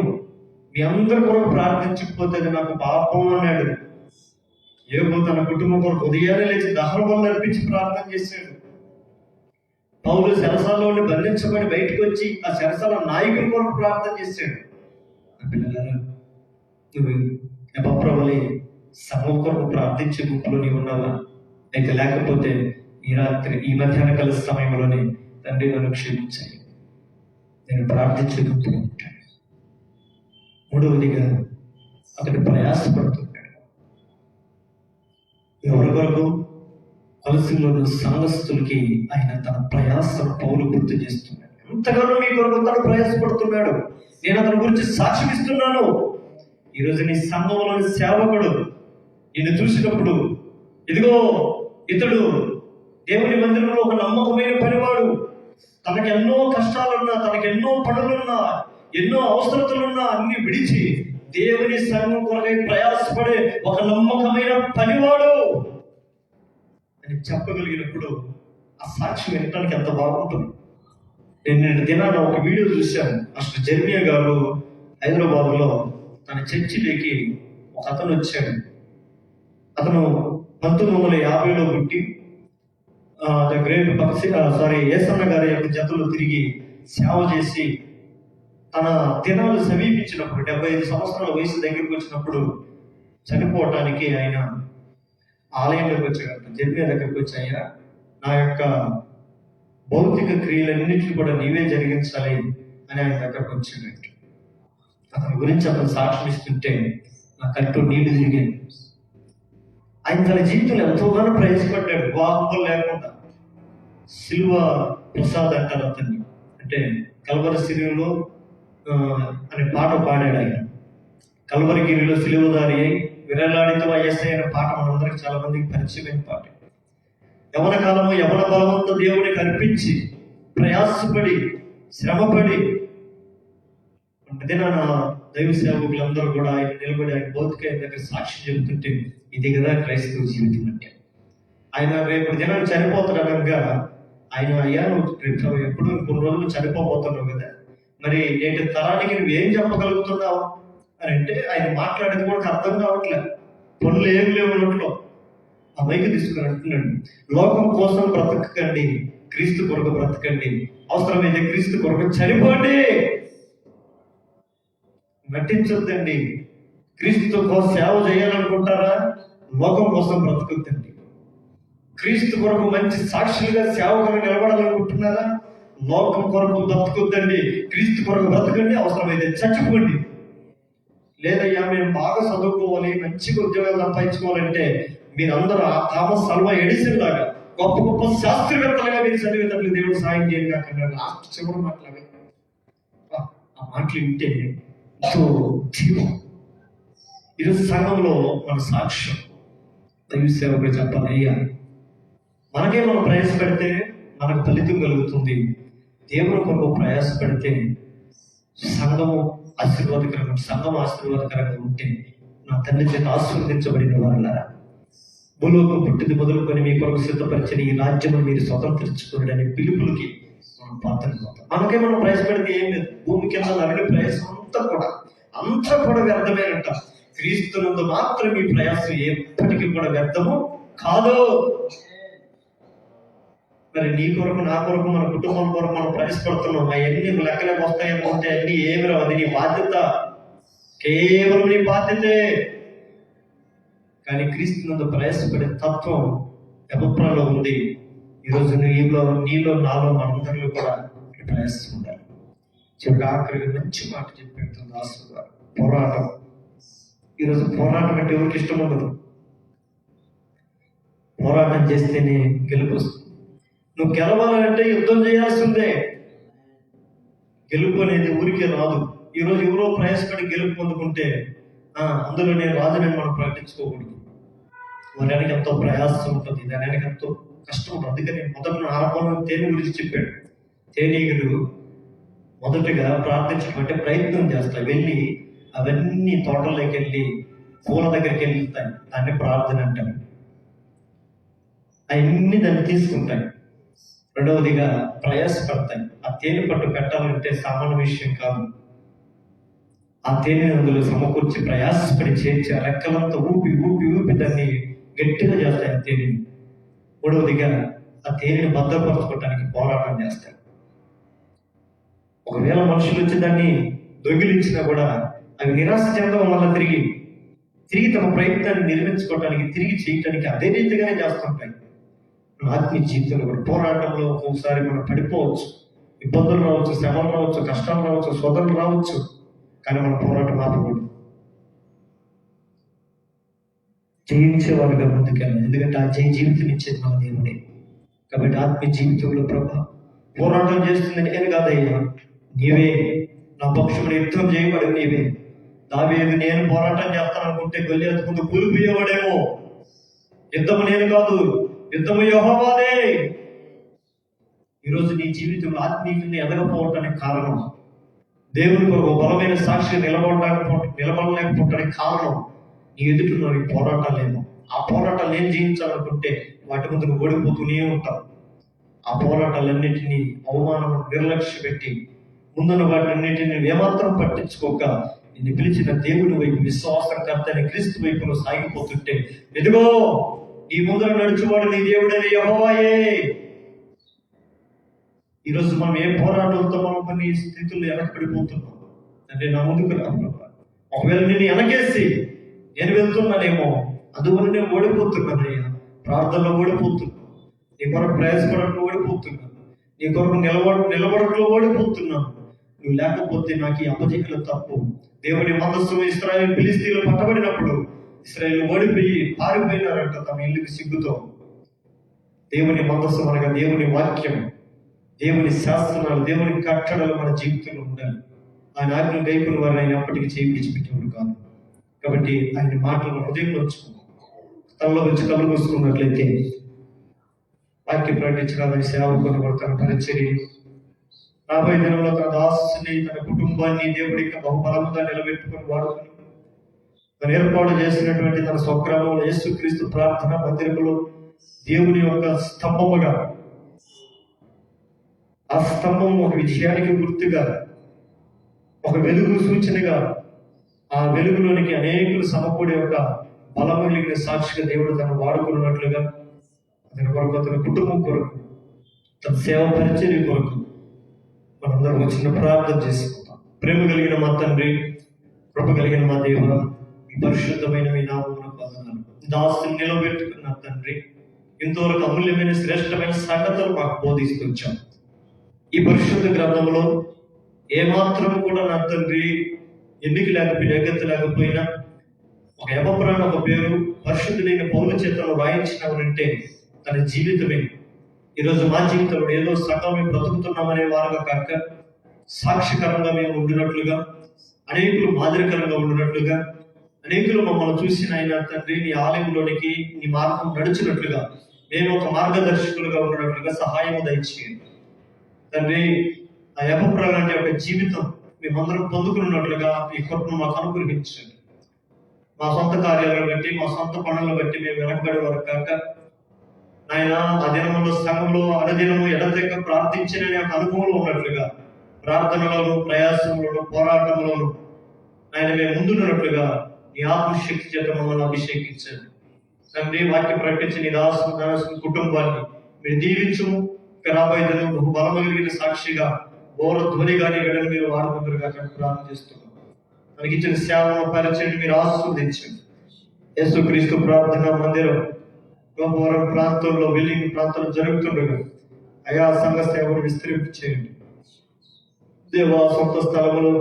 Speaker 2: మీ అందరి కొరకు ప్రార్థించకపోతే అది నాకు పాపం అన్నాడు. యోబు తన కుటుంబం కొరకు ఉదయాన్నే లేచి దహన బలులు అర్పించి ప్రార్థన చేశాడు. పౌలు చెరసాలలో ఉండి బంధించబడి బయటకు వచ్చి ఆ చెరసాల నాయకుల కొరకు ప్రార్థన చేశాడు. పిల్లలారా, నువ్వు ఎపప్రవలే సంఘం కొరకు ప్రార్థించే గుంపులో నీవు ఉన్నావా? అయితే లేకపోతే ఈ రాత్రి ఈ మధ్యాహ్న కాల సమయంలోనే తండ్రి నన్ను క్షమించాలి, నేను ప్రార్థించే గుంపులో ఉంటాను. 3వదిగా అతడు ప్రయాసపడుతున్నాడు. ఎవరి కొరకు? కొలసీలోని సంఘస్థులకి ఆయన తన ప్రయాసను పౌలు గుర్తు చేస్తున్నాడు. ఎంతగానో మీ కొరకు తను ప్రయాసపడుతున్నాడు, నేను అతని గురించి సాక్ష్యం ఇస్తున్నాను. ఈరోజు నీ సంఘంలోని సేవకుడు నిన్ను చూసినప్పుడు, ఇదిగో ఇతడు దేవుని మందిరంలో ఒక నమ్మకమైన పనివాడు, తనకు ఎన్నో కష్టాలున్నా, తనకు ఎన్నో పనులున్నా, ఎన్నో అవసరతలున్నా అన్ని విడిచి దేవుని సంఘం కొరకై ప్రయాసపడే ఒక నమ్మకమైన పనివాడు అని చెప్పగలిగినప్పుడు ఆ సాక్షి వినడానికి ఎంత బాగుంటుంది. నేను దినాన ఒక వీడియో చూశాను. అసలు జర్మియా గారు హైదరాబాద్లో తన చర్చిలోకి ఒక అతను వచ్చాడు. అతను 1950లో పుట్టి ద గ్రేట్ యేసన్న గారి యొక్క జతలో తిరిగి సేవ చేసి తన దినాలు సమీపించినప్పుడు 75 సంవత్సరాల వయసు దగ్గరికి వచ్చినప్పుడు చనిపోవటానికి ఆయన ఆలయంలోకి వచ్చాడు. జర్మియా దగ్గరికి వచ్చాయా, నా యొక్క భౌతిక క్రియలన్నింటినీ కూడా నీవే జరిగించాలి అని ఆయన దగ్గరకు వచ్చాడు. అతని గురించి అతను సాక్ష్యం ఇస్తుంటే నా కంటూ నీళ్లు తిరిగాయి. ఆయన తన జీవితంలో ఎంతోగానో ప్రయాసపడ్డాడు, వాహనం లేకుండా. సిలువ ప్రసాద్ అంటారు అతన్ని, అంటే కల్వరి సిలువలో అనే పాట పాడాడు ఆయన. కల్వరిగిరిలో సిలువదారి అయి విరలాడితో అయ్యేసే అనే పాట మనందరికి చాలా మందికి పరిచయమైన పాట. యవన కాలము యవన బలవంత దేవుడికి అర్పించి ప్రయాసపడి శ్రమపడి దినాన దైవ సేవకులందరూ కూడా ఆయన నిలబడి ఆయన భౌతిక దగ్గర సాక్షి చెబుతుంటే ఇది కదా క్రైస్తవ జీవితం అంటే. ఆయన రేపు దినాన్ని చనిపోతాడు అనగా ఆయన అయ్యా నువ్వు ఎప్పుడు కొన్ని రోజులు చనిపోతున్నావు కదా, మరి నేటి తరానికి నువ్వేం చెప్పగలుగుతున్నావు అని అంటే ఆయన మాట్లాడేది కూడా అర్థం కావట్లేదు, పనులు ఏం లేవున్నట్లు ఆ మైకి తీసుకుని అంటున్నాడు, లోకం కోసం బ్రతకండి, క్రీస్తు కొరకు బ్రతకండి, అవసరమైతే క్రీస్తు కొరకు చనిపోండి, నటించొద్దండి. క్రీస్తు కోసం సేవ చేయాలనుకుంటారా? లోకం కోసం బ్రతకొద్దండి. క్రీస్తు కొరకు మంచి సాక్షులుగా సేవకులు నిలబడాలనుకుంటున్నారా? లోకం కొరకు బ్రతకొద్దండి, క్రీస్తు కొరకు బ్రతకండి, అవసరమైతే చచ్చిపోండి. లేదయ్యా మేము బాగా చదువుకోవాలి, మంచిగా ఉద్యోగాలు సంపాదించుకోవాలంటే మీరందరూ ఆ థామస్ అల్వా ఎడిసన్ లాగా గొప్ప గొప్ప శాస్త్రవేత్తలుగా మీరు చదివేటట్లు దేవుడు సాయం చేయను కాకుండా లాస్ట్ చివరి మాట్లాడే ఆ మాటలు వింటే ఎంతో జీవం. ఈరోజు సంఘంలో మన సాక్ష్యం దైవ సేవకుడు చెప్పాలి, అయ్యా మనకే మనం ప్రయాసపడితే మనకు ఫలితం కలుగుతుంది. దేవుని కొరకు ప్రయాసపడితే సంఘము ఆశీర్వాదకరంగా ఉంటే నా తండ్రి చేత ఆశీర్వదించబడిన వారులారా, భూలోకం పుట్టింది మొదలుకొని మీ కొరకు సిద్ధపరిచిన ఈ రాజ్యము మీరు స్వతంత్రించుకోవడానికి పిలుపులకి మనం పాత్రలు పోతాం. మనకే మనం ప్రయాసపడితే ఏం లేదు. భూమి కింద నడిని ప్రయాసం అంతా కూడా వ్యర్థమేనంట. క్రీస్తునందు మాత్రం ఈ ప్రయాసం ఎప్పటికీ కూడా వ్యర్థము కాదు. మరి నీ కొరకు నా కొరకు మన కుటుంబం కొరకు మనం ప్రయాసపడుతున్నాం. అవన్నీ లెక్కలకు వస్తాయనుకుంటే అన్ని ఏమి రావు. అది నీ బాధ్యత, కేవలం నీ బాధ్యతే. కానీ క్రీస్తునందు ప్రయాసపడే తత్వం ఎవరిలో ఉంది. ఈరోజు నీలో నాలో మనందరిలో కూడా ప్రయాసం ఉండాలి. చివరికి ఆఖరికి మంచి మాట చెప్పేస్తుంది దాసు గారు, పోరాటం. ఈరోజు పోరాటం అంటే ఎవరికి ఇష్టం ఉండదు. పోరాటం చేస్తేనే గెలుపు వస్తుంది. నువ్వు గెలవాలంటే యుద్ధం చేయాల్సిందే. గెలుపు అనేది ఊరికే రాదు. ఈరోజు ఎవరో ప్రయాసపడి గెలుపు పొందుకుంటే అందులో నేను రాజునని మనం ప్రకటించుకోకూడదు. వారికి ఎంతో ప్రయాసం ఉంటుంది, దానికి ఎంతో కష్టం ఉంటుంది. అందుకని మొదటి ఆరంభంలో తేనె గురించి చెప్పాడు. తేనీగలు మొదటిగా ప్రార్థించడం అంటే ప్రయత్నం చేస్తాయి. వెళ్ళి అవన్నీ తోటల్లోకి వెళ్ళి పూల దగ్గరికి వెళ్తాయి. దాన్ని ప్రార్థన అంటారు. అవన్నీ దాన్ని తీసుకుంటాయి. రెండవదిగా ప్రయాసపడతాయి. ఆ తేనె పట్టు పెట్టాలంటే సామాన్య విషయం కాదు. ఆ తేనె అందులో సమకూర్చి ప్రయాసపడి చేర్చి ఆ రెక్కలంతా ఊపి ఊపి ఊపి దాన్ని గట్టిగా చేస్తాయి ఆ తేనెని. మూడవదిగా ఆ తేనెని భద్రపరచుకోవడానికి పోరాటం చేస్తాయి. ఒకవేళ మనుషులు వచ్చి దాన్ని దొంగిలించినా కూడా అవి నిరాశ చెందడం వల్ల తిరిగి తమ ప్రయత్నాన్ని నిర్మించుకోవడానికి, తిరిగి చేయటానికి అదే రీతిగానే చేస్తుంటాయి. ఆత్మీయ జీవితంలో కూడా పోరాటంలో ఒకసారి మనం పడిపోవచ్చు. ఇబ్బందులు రావచ్చు, శ్రమలు రావచ్చు, కష్టాలు రావచ్చు, సోదరులు రావచ్చు. కానీ మన పోరాటం ఆపకూడదు. జయించేవారుగా ముందుకెళ్ళాలి. ఎందుకంటే ఆ జీవితం ఇచ్చేది మన దేవుడే. కాబట్టి ఆత్మీయ జీవితంలో ప్రభా పోరాటం చేస్తుంది నేను కాదయ్యా, నీవే నా పక్షమును యుద్ధం చేయబడి నీవే. దావీదు నేను పోరాటం చేస్తాను అనుకుంటే గొల్లియాతు ముందు కూలిపోయేవాడేమో. యుద్ధము నేను కాదు, యుద్ధము యెహోవాదే. ఈరోజు నీ జీవితంలో ఆత్మీయంగా ఎదగపోవటానికి కారణం, దేవుని కొరకు బలమైన సాక్షి నిలబడలేకపోవటానికి కారణం నీ ఎదుటిలో నీ పోరాటాలేమో. ఆ పోరాటాలు నేను జయించాలనుకుంటే వాటి ముందు నువ్వు ఓడిపోతూనే ఉంటావు. ఆ పోరాటాలన్నింటినీ అవమానం నిర్లక్ష్య పెట్టి ముందున్న వాటినన్నింటినీ ఏమాత్రం పట్టించుకోక నిన్ను పిలిచిన దేవుని వైపు, విశ్వాసకర్త అయిన క్రీస్తు వైపులో సాగిపోతుంటే, ఎదుగో నీ ముందర నడుచువాడు నీ దేవుడైన యెహోవాయే. ఈరోజు మనం ఏ పోరాటంతో మనం కొన్ని స్థితుల్లో వెనకబడిపోతున్నాం అంటే నా ముందుకు రాను. ఒకవేళ నేను వెనకేసి నేను వెళ్తున్నానేమో, అందువల్ల నేను ఓడిపోతున్నానయ్యా. ప్రార్థనలో ఓడిపోతున్నాను, నీ కొరకు ప్రయాసపడట్లో ఓడిపోతున్నాను, నీ కొరకు నిలబడట్లో ఓడిపోతున్నాను. నువ్వు లేకపోతే నాకు ఈ అపజయకుల తప్పు. దేవుని మందస్సు ఇశ్రాయేలు ఫిలిష్తీయులు పట్టబడినప్పుడు ఇశ్రాయేలు ఓడిపోయి పారిపోయినారంట తమ ఇల్లుకి సిగ్గుతో. దేవుని మందస్సు అనగా దేవుని వాక్యం, దేవుని శాస్త్రాలు, దేవుని కట్టడలు మన జీవితంలో ఉండాలి. ఆయన ఆజ్ఞలు గైకున్న వారిని ఆయన అప్పటికి చేయి విడిచిపెట్టేవాడు కాదు. కాబట్టి ఆయన మాటలను హృదయంలో ఉంచుకున్నాం. తనలో వచ్చి కళ్ళు మూసుకున్నట్లయితే వాక్యం ప్రకటించడానికి సేవకుని తన పరిచర్య రాబోయే దినంలో తన దాసుని, తన కుటుంబాన్ని దేవుడికి బహుబలంగా నిలబెట్టుకుని వాడుకుని తను ఏర్పాటు చేసినటువంటి తన స్వగ్రామంలో యేసుక్రీస్తు ప్రార్థన మందిరంలో దేవుని యొక్క స్తంభముగా, ఆ స్తంభం ఒక విజయానికి గుర్తుగా, ఒక వెలుగు సూచనగా, ఆ వెలుగులోనికి అనేకులు సమకూడే ఒక బలము కలిగిన సాక్షిగా దేవుడు తను వాడుకున్నట్లుగా అతని కొరకు, అతని కుటుంబం కొరకు, తన సేవ పరిచర్య కొరకు మనందరం చిన్న ప్రార్థన చేసుకుంటాం. ప్రేమ కలిగిన మా తండ్రి, కృప కలిగిన మా దేవ, ఈ పరిశుద్ధమైన మీ నామమునకు వందనాలు. దాసుని నిలబెట్టుకున్న తండ్రి, ఇంతవరకు అమూల్యమైన శ్రేష్టమైన సంగతులు మాకు బోధిస్తూ వచ్చాం. ఈ పరిశుద్ధ గ్రంథంలో ఏమాత్రం కూడా నా తండ్రి ఎన్నిక లేకపోయినా యోగ్యత లేకపోయినా ఒక ఎపఫ్రా ఒక పేరు పరిశుద్ధులైన పౌలు చేతను రాయించినామనంటే తన జీవితమే ఈరోజు మా జీవితంలో ఏదో సగం మేము బ్రతుకుతున్నామనే వారుగా కాక సాక్షికరంగా మేము ఉండినట్లుగా, అనేకులు మాదిరికరంగా ఉండినట్లుగా, అనేకులు మమ్మల్ని చూసిన ఆయన తండ్రి నీ ఆలయంలోనికి నీ మార్గం నడిచినట్లుగా, నేను ఒక మార్గదర్శకులుగా ఉన్నట్లుగా సహాయం దయచేయండి తండ్రి. ఆ ఎపఫ్రా లాంటి ఒక జీవితం మేమందరం పొందుకున్నట్లుగా ఈ కృపను మాకు అనుగ్రహించండి. మా సొంత కార్యాలను బట్టి, మా సొంత పనులను బట్టి మేము వెనకబడే వారు కాక ఆయన ఆ దినములో సంఘంలో అనుదినము ఎడతెక్క ప్రార్థించిన అనుభవంలో ఉన్నట్లుగా, ప్రార్థనలోను ప్రయాసంలోను పోరాటంలోను ఆయన మేము ముందున్నట్లుగా నీ ఆత్మశక్తి చేత మమ్మల్ని అభిషేకించండి తండ్రి. వాక్య ప్రకటించి నీ దాసు కుటుంబాన్ని మీరు దీవించుము. రాబోయే దినం బహు బలము కలిగిన సాక్షిగా బోర ధ్వనిగాని గడని మీరు వాడుకుంటారుగా ప్రార్థన చేస్తున్నాం. మనకి ఇచ్చిన సేవను పరిచయం మీరు ఆస్వాదించండి. యేసుక్రీస్తు ప్రార్థన మందిరం గోపురం ప్రాంతంలో బిల్డింగ్ ప్రాంతంలో జరుగుతుండగా అయా సంఘ సేవను విస్తరింపు చేయండి దేవా. సొంత స్థలంలో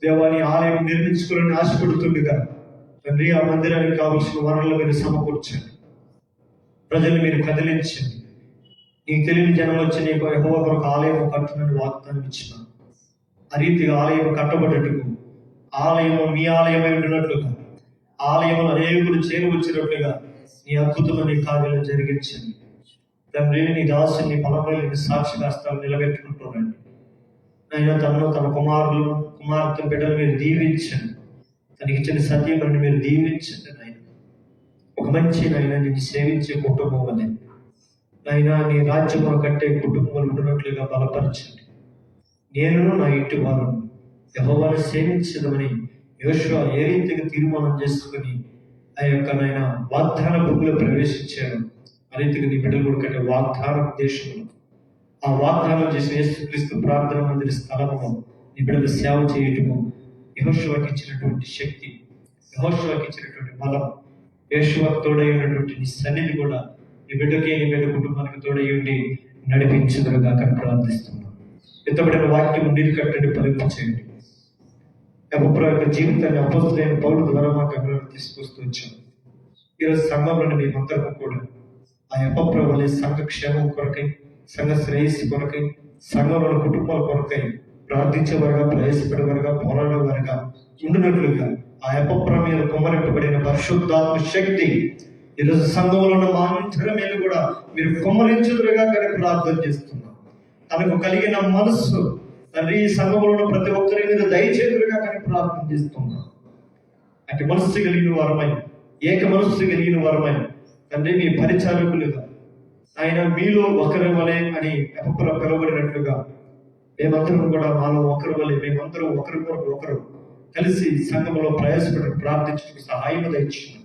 Speaker 2: దేవాని ఆలయం నిర్మించుకోవాలని ఆశపడుతుండగా తండ్రి ఆ మందిరానికి కావలసిన వనరులు మీరు సమకూర్చండి. ప్రజలు మీరు కదిలించండి. నీకు తెలియని జనం వచ్చి నీకు యెహోవా కొరకు ఆలయం కట్టునని వాగ్దానం ఇచ్చిన ఆ రీతిగా ఆలయం కట్టబడ్డట్టుకు, ఆలయము మీ ఆలయమై ఉండినట్లుగా, ఆలయము అనేకులు చేరువచ్చినట్లుగా నీ అద్భుతమైన కార్యాలు జరిగించండి తండ్రి. నీ దాసుని పొలంలో సాక్షి కాస్తాలు నిలబెట్టుకుంటున్నాండి ఆయన. తన కుమారులు కుమార్తె బిడ్డలు మీరు దీవించండి. తనకి ఇచ్చిన సత్యమని మీరు దీవించండి నాయన. ఒక మంచి నాయన నేను సేవించే కుటుంబం అని నాయన, నీ రాజ్యమును కట్టే కుటుంబాలు ఉంటున్నట్లుగా బలపరచండి. నేను నా ఇంటి వారు యెహోవాను సేవించదమని యోషువ ఏ రీతిగా తీర్మానం చేసుకుని ఆ యొక్క నాయన వాగ్దాన భూమిలో ప్రవేశించారు. ఆ రీతిగా నీ బిడ్డలు కూడా కట్టే వాగ్దాన దేశంలో ఆ వాగ్దానం చేసిన యేసుక్రీస్తు ప్రార్థన మందిర స్థలము నీ బిడ్డలు సేవ చేయటము యెహోషువకి ఇచ్చినటువంటి శక్తి, యెహోషువకి ఇచ్చినటువంటి బలం, యెహోషువకు తోడై ఉన్నటువంటి నీ సన్నిధి కూడా నీ బిడ్డకి నీ బిడ్డ కుటుంబానికి తోడై ఉండి నడిపించుదురుగా ప్రార్థిస్తున్నాను. ఎత్తబడిన వాక్యం నీరు కట్టండి, ఫలింప చేయండి. ఎపఫ్రా యొక్క జీవితాన్ని అపోస్తలుడైన పౌలు ద్వారా మాకు అభివృద్ధి తీసుకొస్తూ వచ్చాం. ఈరోజు సంఘంలోని మేమందరం కూడా ఆ ఎపఫ్రా వలె సంఘ క్షేమం కొరకై, సంఘ శ్రేయస్సు కొరకై, సంఘంలోని కుటుంబాల కొరకై ప్రార్థించేవారుగా, ప్రయాసపడేవారుగా, పోరాడేవారుగా ఉండినట్లుగా ఆ ఎపఫ్రా మీద కుమ్మరింపబడిన పరిశుద్ధాత్మ శక్తి ఈరోజు సంఘంలో ఉన్న మా అందరి మీద కూడా మీరు కుమ్మరించుదురుగా కానీ ప్రార్థన చేస్తున్నాం. తనకు కలిగిన మనస్సు తండ్రి ఈ సంఘంలో ఉన్న ప్రతి ఒక్కరి మీద దయచేతులుగా కానీ ప్రార్థన చేస్తున్నాం. అటు మనస్సు కలిగిన వారమై, ఏక మనస్సు కలిగిన వారమై తండ్రి మీ పరిచారకులుగా ఆయన మీలో ఒకరి వలె అని ఎపఫ్రా పిలువబడినట్లుగా మేమందరం కూడా మాలో ఒకరి వలె, మేమందరం ఒకరి కొరకు ఒకరు కలిసి సంఘంలో ప్రయాసపడి ప్రార్థించడానికి సహాయం దయచేయండి.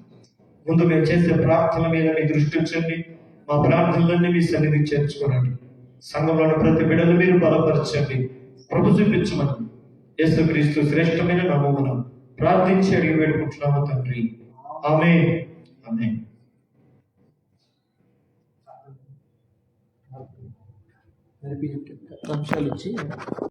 Speaker 2: ముందు మేము చేసే ప్రార్థన మీద మీ దృష్టి ఉంచండి. మా ప్రార్థనలన్నీ మీ సన్నిధికి చేర్చుకోనండి. సంఘంలోని ప్రతి బిడ్డలు మీరు బలపరచండి, ప్రభు చూపించమని యేసుక్రీస్తు శ్రేష్టమైన నామమున ప్రార్థించి అడిగి వేడుకుంటున్నాము తండ్రి. ఆమేన్. ఆమేన్.
Speaker 1: అంశాలు ఇచ్చి